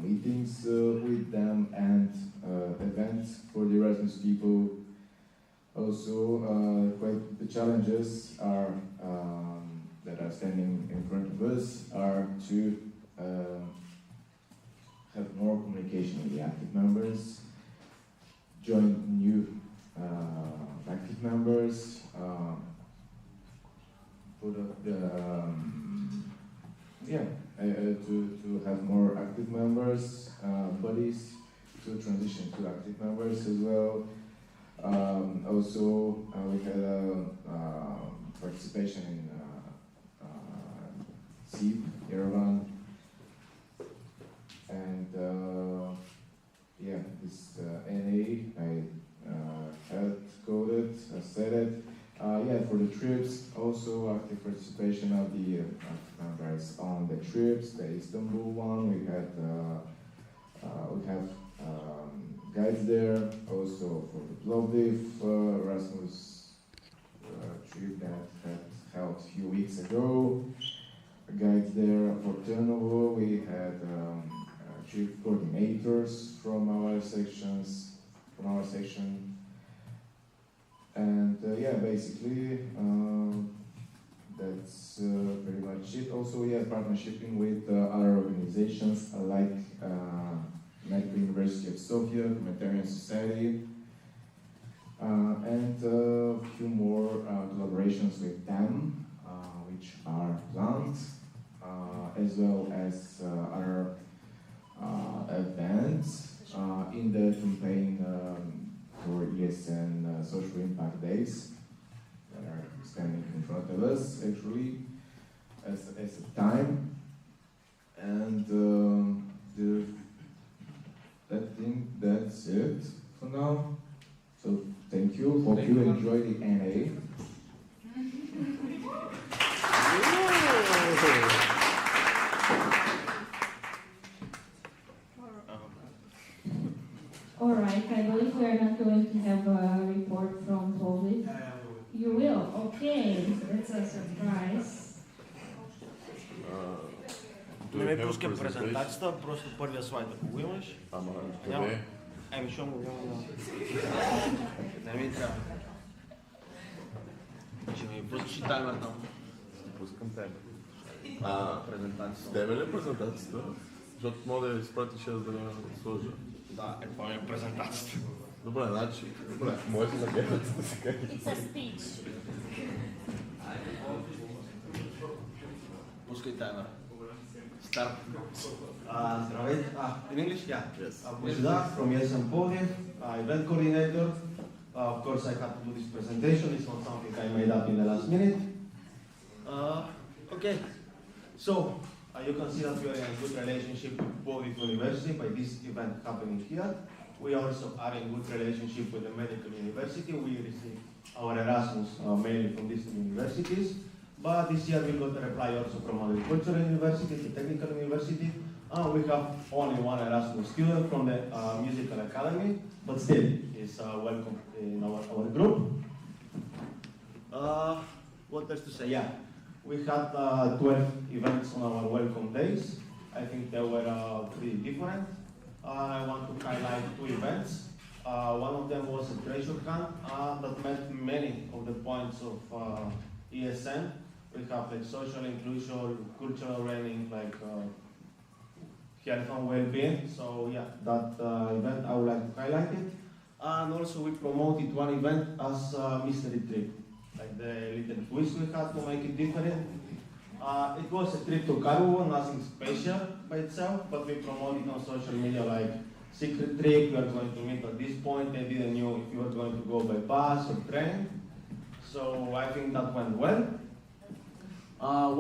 meetings with them and events for the Erasmus people. Also quite the challenges are that are standing in front of us are to have more communication with the active members, join new active members, put up the to have more active members, buddies, to transition to active members as well. Also, we had a participation in SIP, Yerevan, and this NA I had coded, I said it. For the trips, also active participation of the active members on the trips. The Istanbul one, we have guides there. Also for the Plovdiv Erasmus trip that had held a few weeks ago. Guides there for Turnovo. We had trip coordinators from our section. And basically that's pretty much it. Also, we have partnershiping with other organizations like Medical University of Sofia, Humanitarian Society, and a few more collaborations with them, which are planned, as well as other events in the campaign for ESN Social Impact Days that are standing in front of us actually as a time. And I think that's it for now. So thank you. Hope you enjoy the NA. Alright, I believe we are not going to have a report from Plovdiv. You will? Okay, that's a surprise. Не ме пускам презентацията, просто първия слайд, ако го имаш. Ама, Няма. Ами, що му не ми трябва. Ще ми пускаш таймер там. Пускам тебе. Презентацията. С тебе ли е презентацията? Защото мога да изпратиш аз да сложа. Да, това е презентацията. Добре, значи. Добре, може да гледате да се кажете. It's a speech. Пускай таймер. Старт. Здравейте. In English? Yeah. Yes. Bojda from ESN Podium, event coordinator. Of course, I had to do this presentation. It's not something I made up in the last minute. Okay. So, you can see that we are in a good relationship with Podium University by this event happening here. We also are in good relationship with the medical university. We receive our Erasmus mainly from these two universities. But this year we got a reply also from agricultural university, the technical university. We have only one Erasmus student from the musical academy, but still is welcome in our group. What else to say? Yeah, we had 12 events on our welcome days. I think they were pretty different. I want to highlight 2 events. One of them was a treasure hunt that met many of the points of ESN. We have like social inclusion, cultural learning, like health and well-being. So yeah, that event I would like to highlight it. And also we promoted one event as a mystery trip, like the little twist we had to make it different. It was a trip to Karuo, nothing special by itself, but we promoted on social media like secret trip, we are going to meet at this point. They didn't know if you were going to go by bus or train. So I think that went well.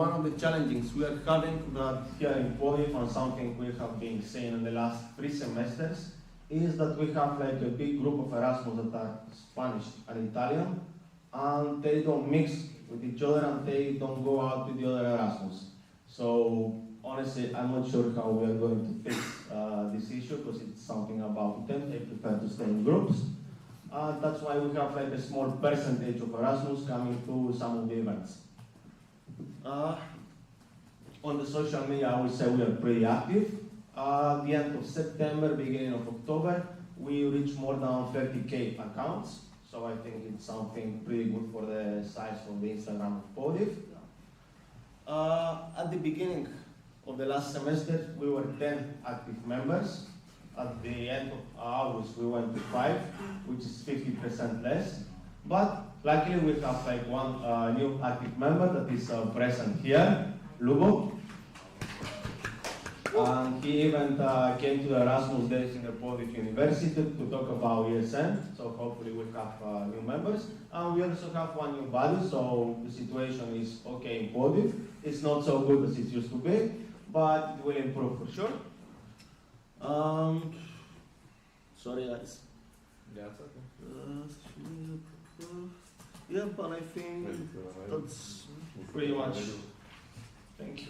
One of the challenges we are having that here in Podium and something we have been seeing in the last 3 semesters is that we have like a big group of Erasmus that are Spanish and Italian, and they don't mix with each other and they don't go out with the other Erasmus. So honestly, I'm not sure how we are going to fix this issue because it's something about them. They prefer to stay in groups. That's why we have like a small percentage of Erasmus coming to some of the events. On the social media, I would say we are pretty active. At the end of September, beginning of October, we reached more than 30K accounts. So I think it's something pretty good for the size of the Instagram of Podium. At the beginning of the last semester, we were 10 active members. At the end of August, we went to 5, which is 50% less. But luckily, we have like one new active member that is present here, Lugo. And he even came to the Erasmus Days in the Podium University to talk about ESN. So hopefully we have new members. And we also have one new body, so the situation is okay in Podium. It's not so good as it used to be, but it will improve for sure. Sorry guys. Yeah, it's okay. Yeah, but I think that's pretty much. Thank you.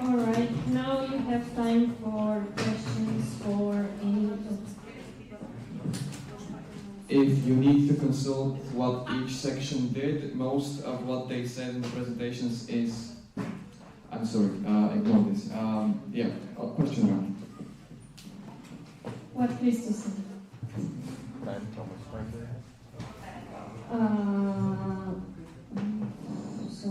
All right, now you have time for questions for any of. If you need to consult what each section did, most of what they said in the presentations is. I'm sorry, ignore this. Yeah, question round. What Christy said. So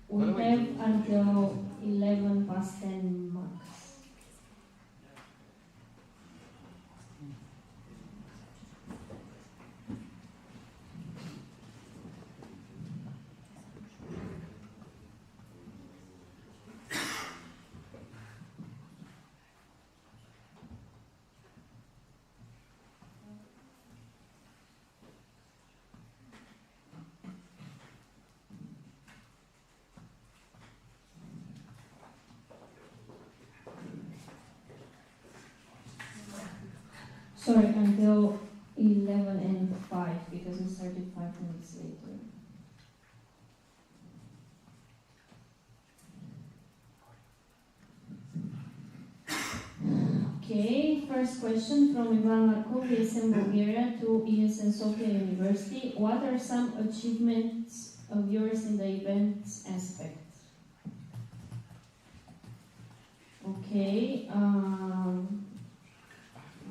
we have until 11 past 10 max. Sorry, until 11 and 5 because we started 5 minutes later. Okay, first question from Ivan Markov, ESN Bulgaria to ESN Sofia University. What are some achievements of yours in the events aspect? Okay.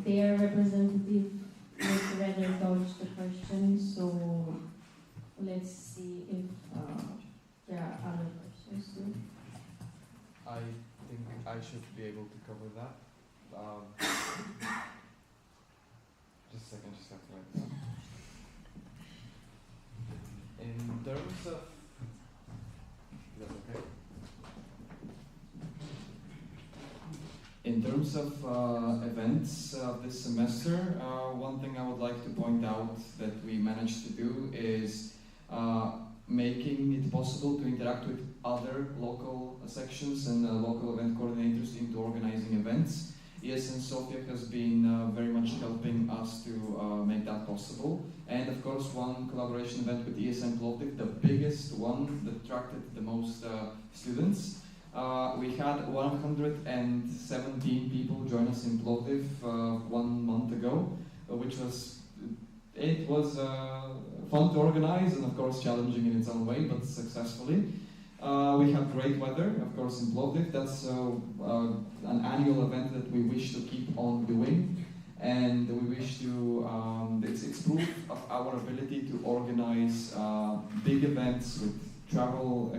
Their representative would rather dodge the question, so let's see if there are other questions too. I think I should be able to cover that. Just a second, just have to write this. In terms of, is that okay? In terms of events this semester, one thing I would like to point out that we managed to do is making it possible to interact with other local sections and local event coordinators into organizing events. ESN Sofia has been very much helping us to make that possible. And of course, one collaboration event with ESN Plovdiv, the biggest one that attracted the most students. We had 117 people join us in Plovdiv 1 month ago, which was fun to organize and of course challenging in its own way, but successfully. We have great weather, of course, in Plovdiv. That's an annual event that we wish to keep on doing, and we wish to. It's proof of our ability to organize big events with travel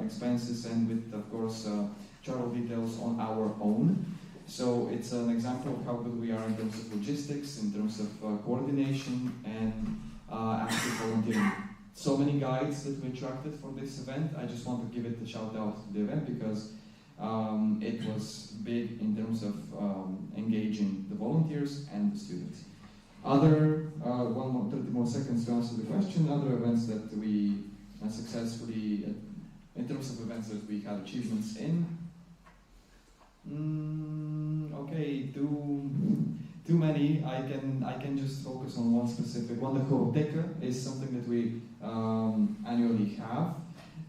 expenses and with, of course, travel details on our own. So it's an example of how good we are in terms of logistics, in terms of coordination and active volunteering. So many guides that we attracted for this event. I just want to give it a shout out to the event because it was big in terms of engaging the volunteers and the students. Other, 30 more seconds to answer the question, other events that we successfully, in terms of events that we had achievements in. Okay, too many. I can just focus on one specific one. The Horoteka is something that we annually have,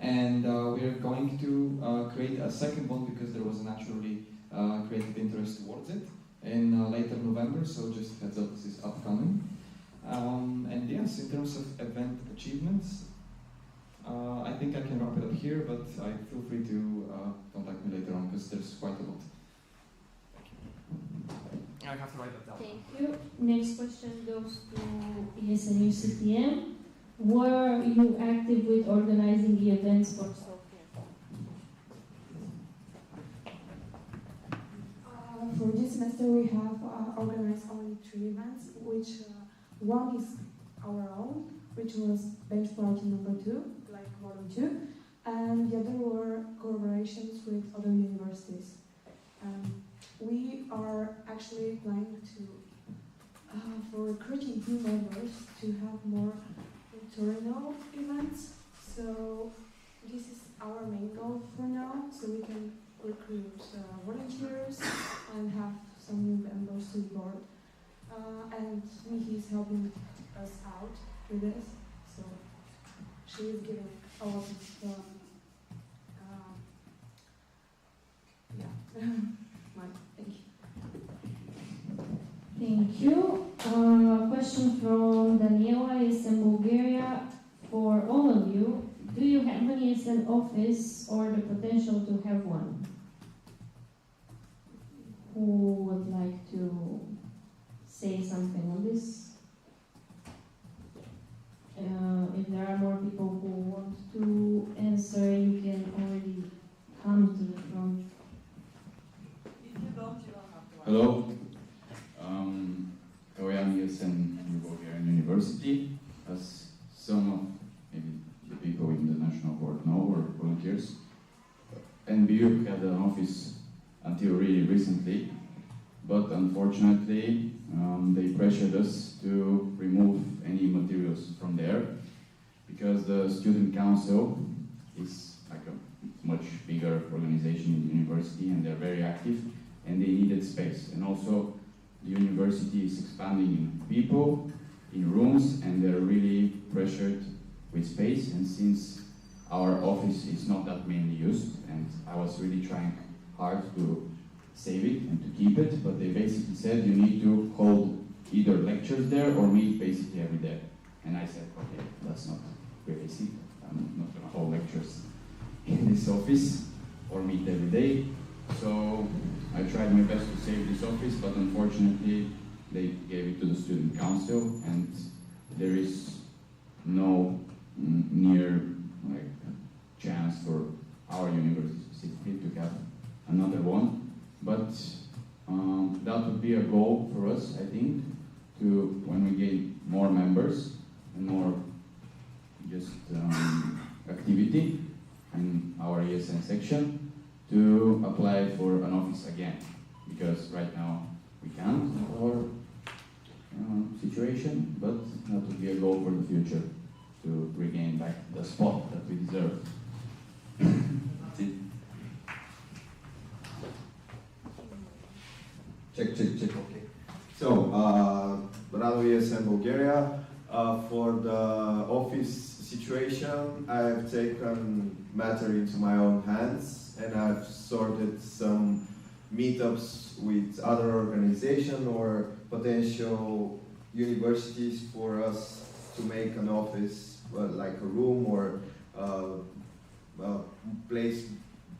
and we are going to create a second one because there was a naturally created interest towards it in later November. So just heads up, this is upcoming. And yes, in terms of event achievements, I think I can wrap it up here, but I feel free to contact me later on because there's quite a lot. I have to write that down. Thank you. Next question goes to ESN UCTM. Were you active with organizing the events for Sofia? For this semester, we have organized only 3 events, which one is our own, which was bench party number 2, like volume 2, and the other were collaborations with other universities. We are actually planning to, for recruiting new members, to have more internal events. So this is our main goal for now, so we can recruit volunteers and have some new members to the board. And Mihi is helping us out with this, so she is giving a lot of Thank you. Question from Daniela, ESN Bulgaria. For all of you, do you have an ESN office or the potential to have one? Who would like to say something on this? If there are more people who want to answer, you can already come to the front. If you don't, you don't have to. Hello. I am ESN Bulgarian University. As some of maybe the people in the national board know, or volunteers, NBU had an office until really recently, but unfortunately they pressured us to remove any materials from there because the student council is like a much bigger organization in the university and they're very active and they needed space. And also the university is expanding in people, in rooms, and they're really pressured with space. And since our office is not that mainly used, and I was really trying hard to save it and to keep it, but they basically said you need to hold either lectures there or meet basically every day. And I said, okay, that's not realistic. I'm not going to hold lectures in this office or meet every day. So I tried my best to save this office, but unfortunately they gave it to the student council, and there is no near like chance for our university specifically to have another one. But that would be a goal for us, I think, to when we gain more members and more just activity in our ESN section, to apply for an office again, because right now we can't in our situation, but that would be a goal for the future, to regain back the spot that we deserve. That's it. Check. Okay. So, Rado ESN Bulgaria. For the office situation, I have taken matter into my own hands, and I've sorted some meetups with other organizations or potential universities for us to make an office, like a room or a place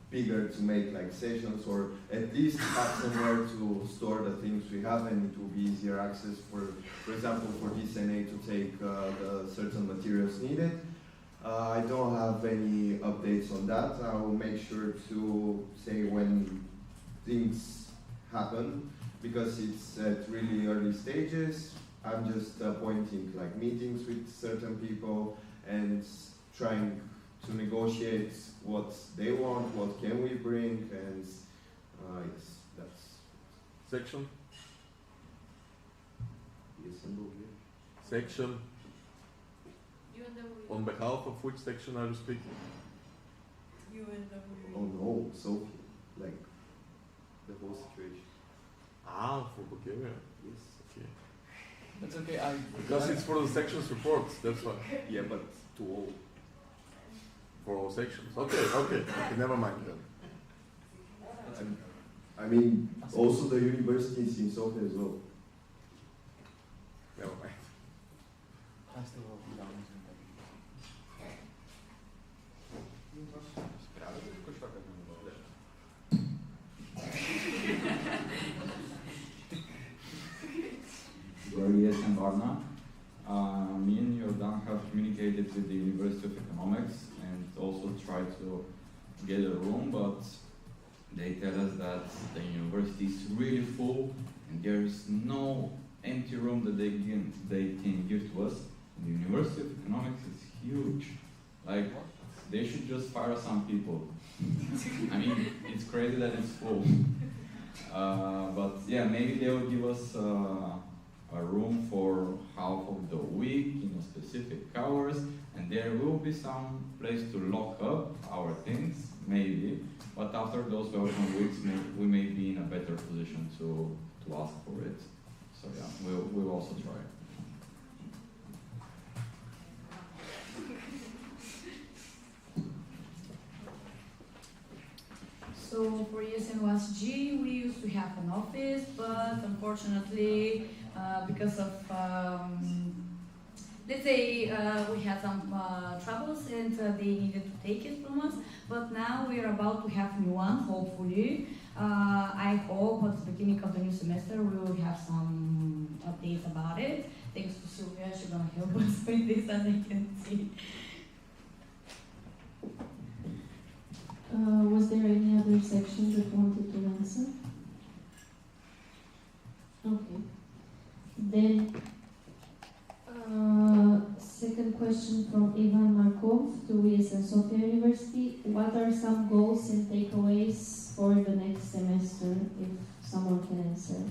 bigger to make like sessions, or at least have somewhere to store the things we have, and it will be easier access for example, for DSNA to take the certain materials needed. I don't have any updates on that. I will make sure to say when things happen, because it's at really early stages. I'm just appointing like meetings with certain people and trying to negotiate what they want, what can we bring, and yes, that's section. Yes, Section. On behalf of which section are you speaking? Oh no, so like the whole situation. Ah, for Bulgaria. Yes. Okay. That's okay. Because it's for the sections reports. That's why. Yeah, but to all. For all sections. Okay. Never mind then. I mean, also the university is in Sofia as well. Never mind. ESN Varna. Me and Jordan have communicated with the University of Economics and also tried to get a room, but they tell us that the university is really full and there is no empty room that they can give to us. The University of Economics is huge. Like, they should just fire some people. I mean, it's crazy that it's full. But yeah, maybe they will give us a room for half of the week in a specific hours, and there will be some place to lock up our things, maybe. But after those welcome weeks, we may be in a better position to ask for it. So yeah, we'll also try. So for ESN USG, we used to have an office, but unfortunately, because of, let's say, we had some troubles and they needed to take it from us. But now we are about to have a new one, hopefully. I hope at the beginning of the new semester we will have some updates about it. Thanks to Sylvia, she's gonna help us with this, as I can see. Was there any other section that wanted to answer? Okay. Then, second question from Ivan Markov to ESN Sofia University. What are some goals and takeaways for the next semester, if someone can answer?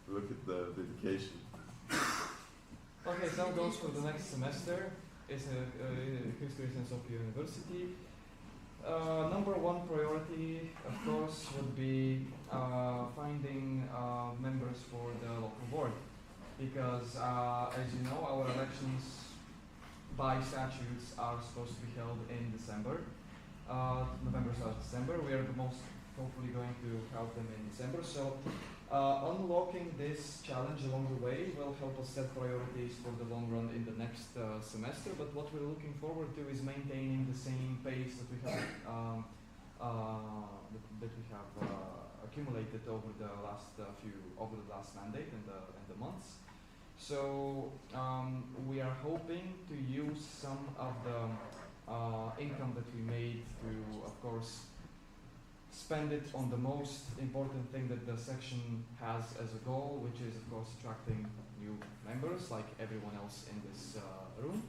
Look at the dedication. Okay, some goals for the next semester is History and Sofia University. Number one priority, of course, would be finding members for the local board, because as you know, our elections by statutes are supposed to be held in December. November/December. We are the most hopefully going to help them in December. So unlocking this challenge along the way will help us set priorities for the long run in the next semester. But what we're looking forward to is maintaining the same pace that we have accumulated over the last mandate and the months. So we are hoping to use some of the income that we made to, of course, spend it on the most important thing that the section has as a goal, which is, of course, attracting new members, like everyone else in this room.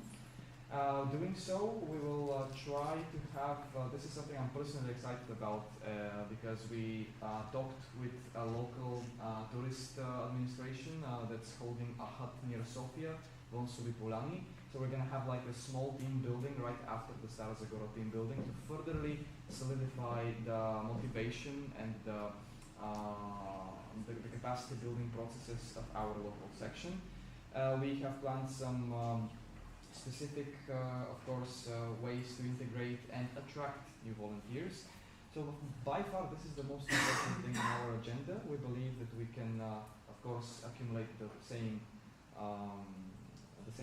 Doing so, we will try to have, this is something I'm personally excited about because we talked with a local tourist administration that's holding a hut near Sofia, Vonsuvi Polani. So we're going to have like a small team building right after the Stara Zagora team building to furtherly solidify the motivation and the capacity building processes of our local section. We have planned some specific, of course, ways to integrate and attract new volunteers. So by far, this is the most important thing on our agenda. We believe that we can, of course, accumulate the same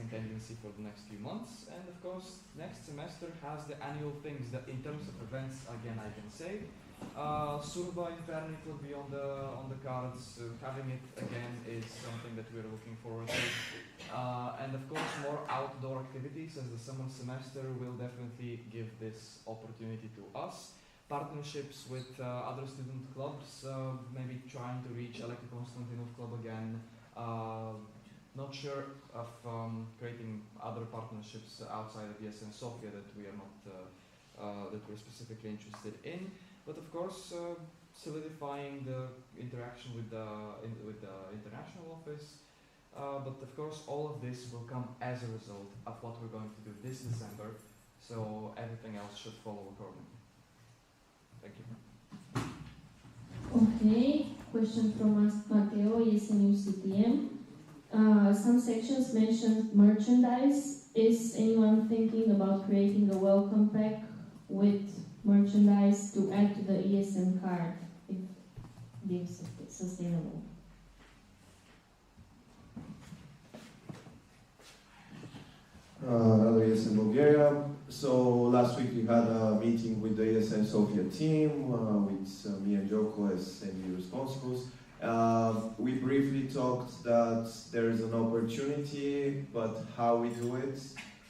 tendency for the next few months. And of course, next semester has the annual things that, in terms of events, again, I can say. Surba in Pernik will be on the cards. Having it again is something that we're looking forward to. And of course, more outdoor activities as the summer semester will definitely give this opportunity to us. Partnerships with other student clubs, maybe trying to reach Aleka Konstantinov Club again. Not sure of creating other partnerships outside of ESN Sofia that we are not that we're specifically interested in. But of course, solidifying the interaction with the international office. But of course, all of this will come as a result of what we're going to do this December. So everything else should follow accordingly. Thank you. Okay, question from us, Mateo, ESN UCTM. Some sections mentioned merchandise. Is anyone thinking about creating a welcome pack with merchandise to add to the ESN card if deems sustainable? ESN Bulgaria. So last week we had a meeting with the ESN Sofia team with me and Joko as semi responsibles. We briefly talked that there is an opportunity, but how we do it,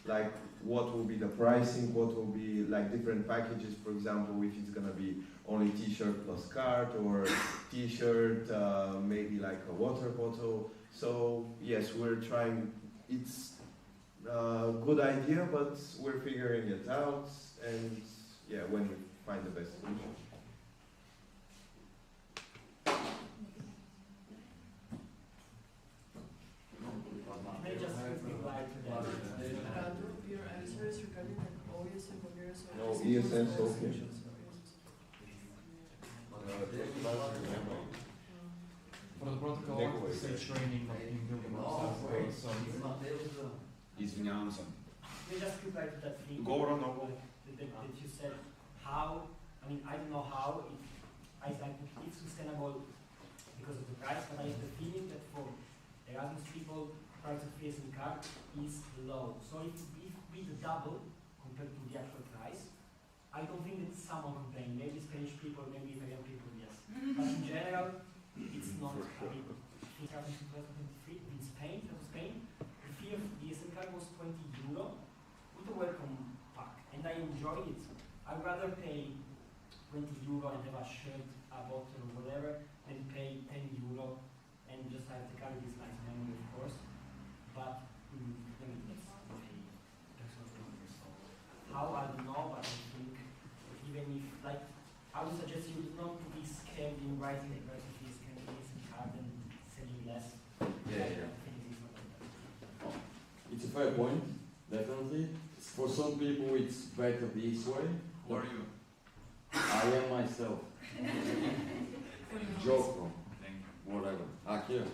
like what will be the pricing, what will be like different packages, for example, if it's gonna be only t-shirt plus card or t-shirt, maybe like a water bottle. So yes, we're trying, it's a good idea, but we're figuring it out, and yeah, when we find the best solution. No, ESN Sofia. For the protocol, say training, not team building. Извинявам се. May I just reply to that thing? Говоря много. That you said how, I mean, I don't know how, I think it's sustainable because of the price, but I have the feeling that for Erasmus people, price of ESN card is low. So if we the double compared to the actual price, I don't think that someone complain. Maybe Spanish people, maybe Italian people, yes. But in general, it's not. I mean, in 2023 in Spain, the fee of the ESN card was €20 with a welcome pack, and I enjoyed it. I'd rather pay €20 and have a shirt, a bottle, or whatever, than pay €10 and just have the card with this nice memory, of course. But I mean, that's okay. So how I don't know, but I think even if, like, I would suggest you not to be scared in writing the price of this card and selling less. Yeah. It's a fair point, definitely. For some people, it's better this way. Who are you? I am myself. Joko. Whatever. Here.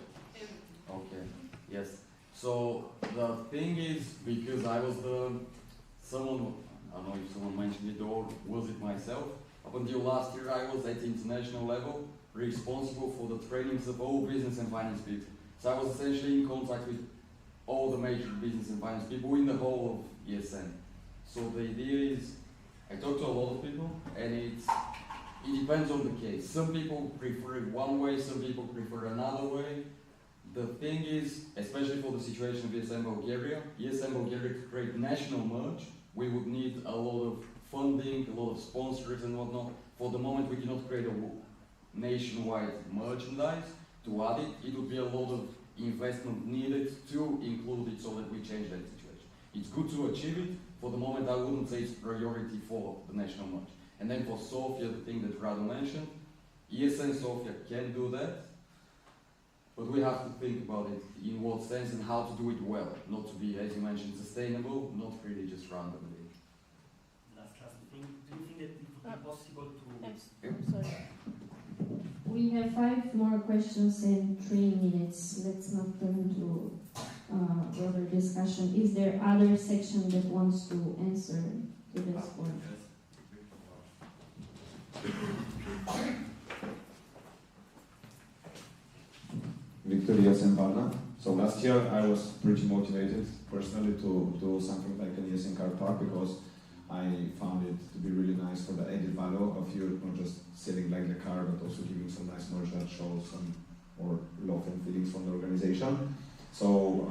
Okay. Yes. So the thing is, because I was someone, I don't know if someone mentioned it or was it myself, Up until last year, I was at the international level responsible for the trainings of all business and finance people. So I was essentially in contact with all the major business and finance people in the whole of ESN. So the idea is, I talk to a lot of people, and it depends on the case. Some people prefer it one way, some people prefer another way. The thing is, especially for the situation of ESN Bulgaria to create national merge, we would need a lot of funding, a lot of sponsors and whatnot. For the moment, we cannot create a nationwide merchandise. To add it, it would be a lot of investment needed to include it so that we change that situation. It's good to achieve it. For the moment, I wouldn't say it's priority for the national merge. And then for Sofia, the thing that Rado mentioned, ESN Sofia can do that, but we have to think about it in what sense and how to do it well, not to be, as you mentioned, sustainable, not really just randomly. Last thing, do you think that it would be possible to... I'm sorry. We have 5 more questions in 3 minutes. Let's not turn to broader discussion. Is there other section that wants to answer to this point? Victoria Sembarna. So last year I was pretty motivated personally to do something like an ESN card park because I found it to be really nice for the added value of you not just selling like the car but also giving some nice merch that shows some more love and feelings from the organization. So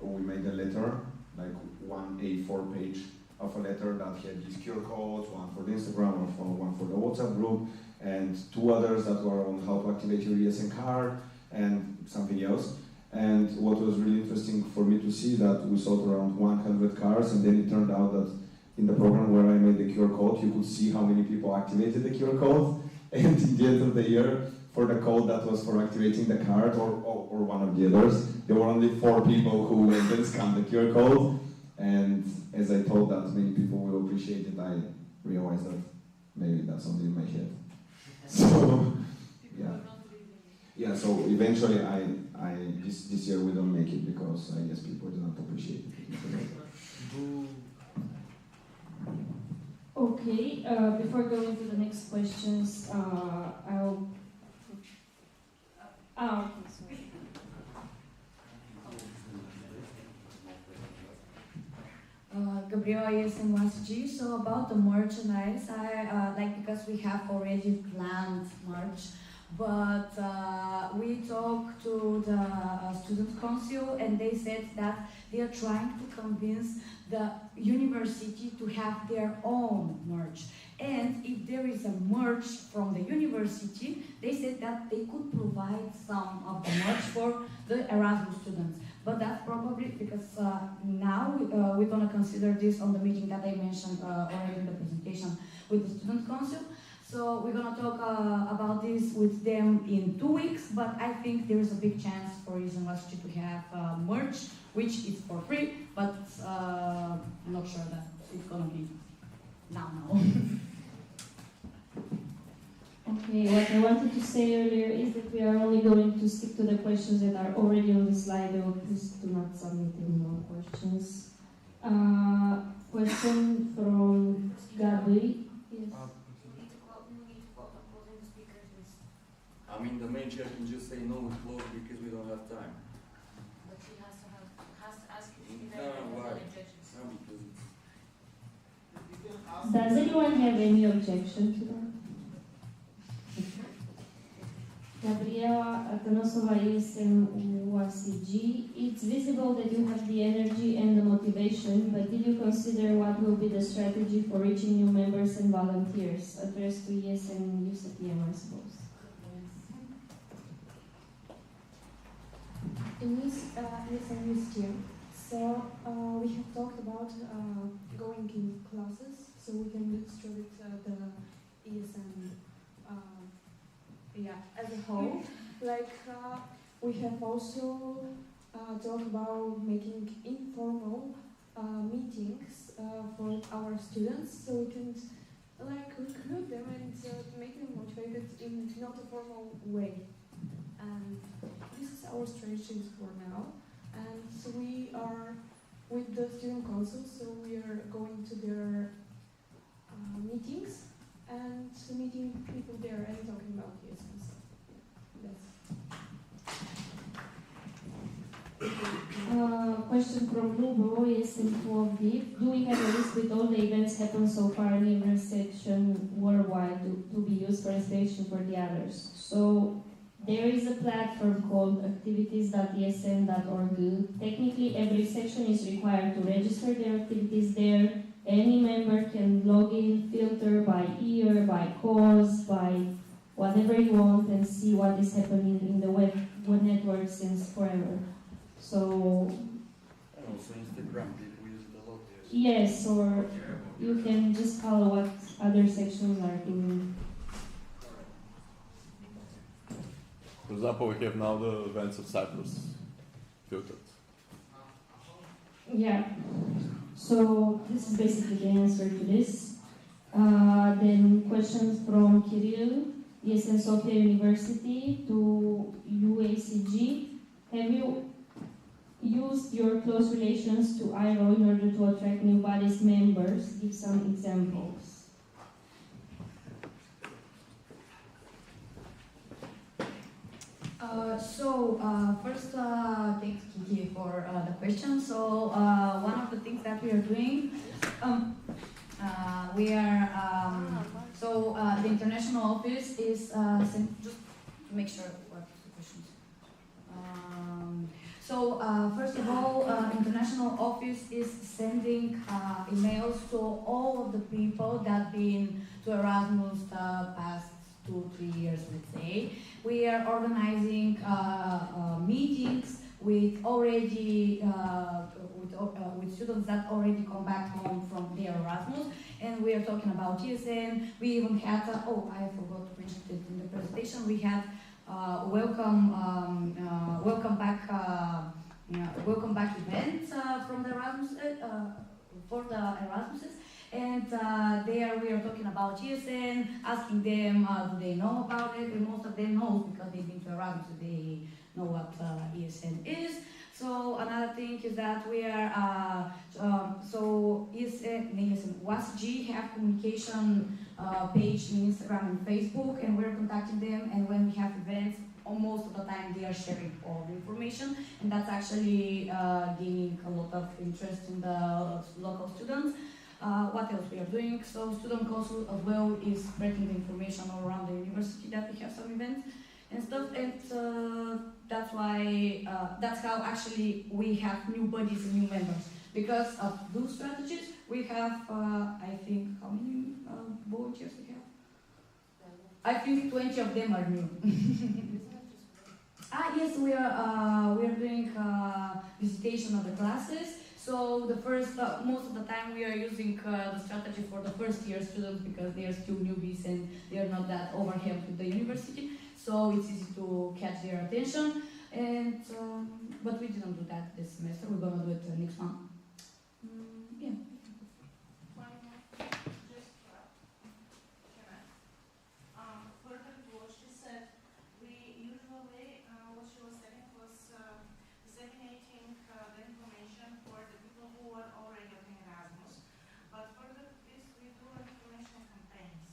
we made a letter, like one A4 page of a letter that had these QR codes, one for the Instagram, one for the WhatsApp group, and 2 others that were on how to activate your ESN card and something else. And what was really interesting for me to see that we sold around 100 cards, and then it turned out that in the program where I made the QR code, you could see how many people activated the QR code, and in the end of the year, for the code that was for activating the card or one of the others, there were only 4 people who went and scanned the QR code. And as I thought that many people will appreciate it, I realized that maybe that's only in my head. So, yeah. Yeah, so eventually this year we don't make it because I guess people do not appreciate it. Okay, before going to the next questions, I'll... okay, sorry. Gabriela ESN 1CG. So about the merchandise, I because we have already planned merch, but we talked to the student council and they said that they are trying to convince the university to have their own merch. And if there is a merch from the university, they said that they could provide some of the merch for the Erasmus students. But that's probably because now we're going to consider this on the meeting that I mentioned already in the presentation with the student council. So we're going to talk about this with them in 2 weeks, but I think there is a big chance for ESN to have merch, which is for free, but I'm not sure that it's going to be now. Okay, what I wanted to say earlier is that we are only going to stick to the questions that are already on the slide. Please do not submit any more questions. Question from Gabi. Yes. I mean, the main chair can just say no, we close because we don't have time. But she has to ask if No, why? No, because Does anyone have any objection to that? Gabriela Atanosova ESN 1CG. It's visible that you have the energy and the motivation, but did you consider what will be the strategy for reaching new members and volunteers? Addressed to ESN UCPM, I suppose. In ESN UCPM, so we have talked about going in classes, so we can distribute the ESN as a whole. Like we have also talked about making informal meetings for our students, so we can like recruit them and make them motivated in not a formal way. And this is our strategies for now. And so we are with the student council, so we are going to their meetings and meeting people there and talking about ESN. So that's Question from Lubo is informative. Do we have a list with all the events happened so far in every section worldwide to be used for inspiration for the others? So there is a platform called activities.esn.org. Technically, every section is required to register their activities there. Any member can log in, filter by year, by cause, by whatever you want, and see what is happening in the web network since forever. So And also Instagram, people use it a lot. yes, or you can just follow what other sections are doing. For example, we have now the events of Cyprus filtered. Yeah. So this is basically the answer to this. Then questions from Kirill, ESN Sofia University to UACG. Have you used your close relations to IRO in order to attract new bodies members? Give some examples. First, thanks Kiki for the question. So one of the things that we are doing, the international office is just to make sure what the questions. First of all, international office is sending emails to all of the people that been to Erasmus the past 2-3 years, let's say. We are organizing meetings with already with students that already come back home from their Erasmus, and we are talking about ESN. We even had I forgot to mention it in the presentation. We had welcome back events from the Erasmus for the Erasmuses. And there we are talking about ESN, asking them do they know about it, and most of them know because they've been to Erasmus, so they know what ESN is. So another thing is that we are, WASG have communication page in Instagram and Facebook, and we're contacting them, and when we have events, most of the time they are sharing all the information, and that's actually gaining a lot of interest in the local students. What else we are doing? So student council as well is spreading the information all around the university that we have some events and stuff, and that's why that's how actually we have new buddies and new members. Because of those strategies, we have I think how many volunteers we have? I think 20 of them are new. Yes, we are doing visitation of the classes. So the first, most of the time we are using the strategy for the first year students because they are still newbies and they are not that overwhelmed with the university. So it's easy to catch their attention. And but we didn't do that this semester. We're gonna do it next month. Yeah. Further to what she said, we usually, what she was saying was disseminating the information for the people who are already in Erasmus. But further to this, we do information campaigns.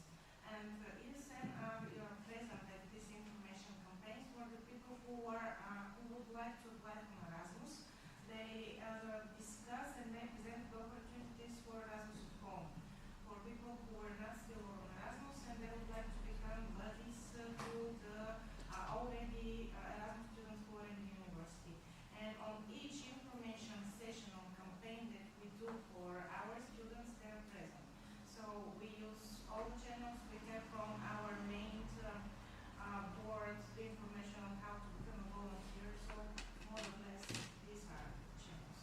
And ESN are present at these information campaigns for the people who are who would like to apply from Erasmus. They discuss and they present the opportunities for Erasmus at home. For people who are not still on Erasmus and they would like to become buddies to the already Erasmus students who are in the university. And on each information session or campaign that we do for our students, they are present. So we use all the channels we have from our main board, the information on how to become a volunteer. So more or less, these are the channels.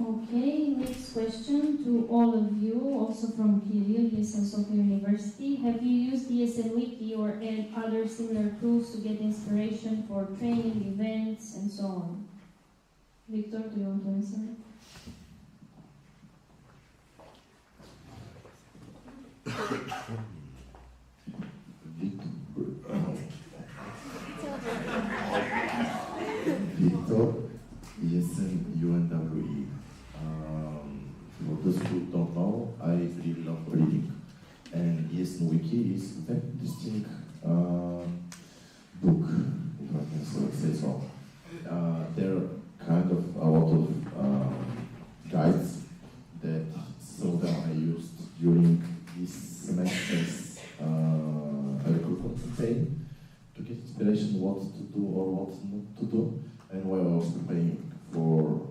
Okay, next question to all of you, also from Kirill, ESN Sofia University. Have you used ESN Wiki or other similar tools to get inspiration for training, events, and so on? Victor, do you want to answer? Victor, ESN those who don't know, I really love reading. And ESN Wiki is a very interesting book, if I can say so. There are kind of a lot of guides that some of them I used during this semester's recruitment campaign to get inspiration what to do or what not to do, and while I was preparing for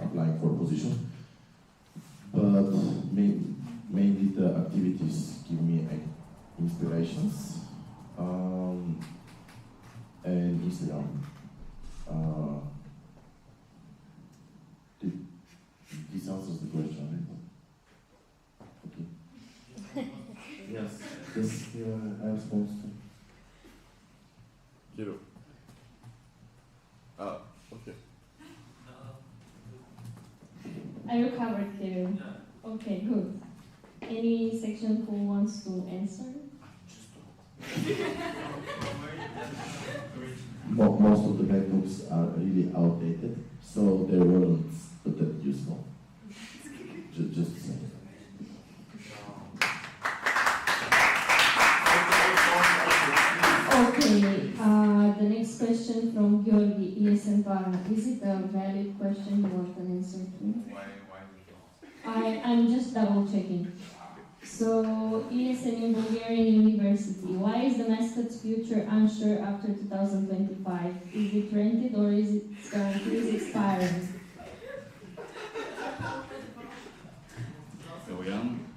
applying for a position. But mainly the activities give me inspirations, and Instagram. This answers the question, right? Okay. Yes, this I am supposed to. Kiro. Okay. I recovered here. Okay, good. Any section who wants to answer? Most of the MacBooks are really outdated, so they weren't that useful. Just saying. Okay, the next question from Georgi, ESN Varna. Is it a valid question you want an answer to? I'm just double checking. So, ESN in Bulgarian University, why is the mascot's future unsure after 2025? Is it rented or is its guarantee is expiring?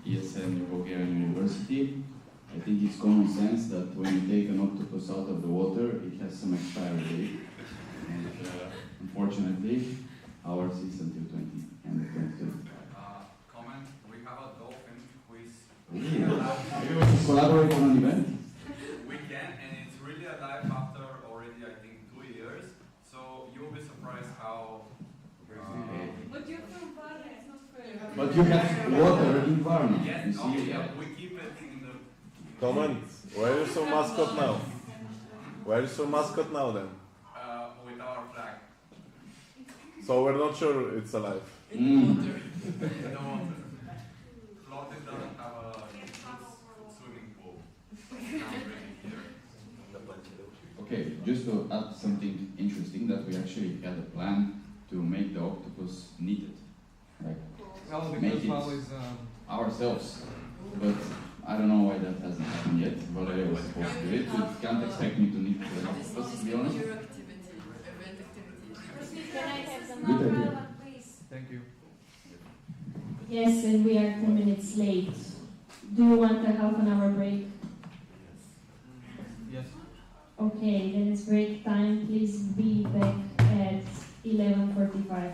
ESN in Bulgarian University. I think it's common sense that when you take an octopus out of the water, it has some expiry date. And unfortunately, ours is until 2025. Comment, we have a dolphin who is... Maybe we should collaborate on an event? We can, and it's really alive after already, I think, 2 years. So you'll be surprised how... But you're from Varna, it's not fair. But you have water in Varna. Yes, You see? yeah, we keep it in the... Comment, where is your mascot now? Where is your mascot now then? With our flag. So we're not sure it's alive. In the water. Floated doesn't have a swimming pool. Okay, just to add something interesting, that we actually had a plan to make the octopus knitted. Like, make it ourselves. But I don't know why that hasn't happened yet, but I was supposed to do it. You can't expect me to knit the octopus, to be honest. Can I have the Good idea. please? Thank you. Yes, and we are 10 minutes late. Do you want a half an hour break? Yes. Okay, then it's break time. Please be back at 11:45.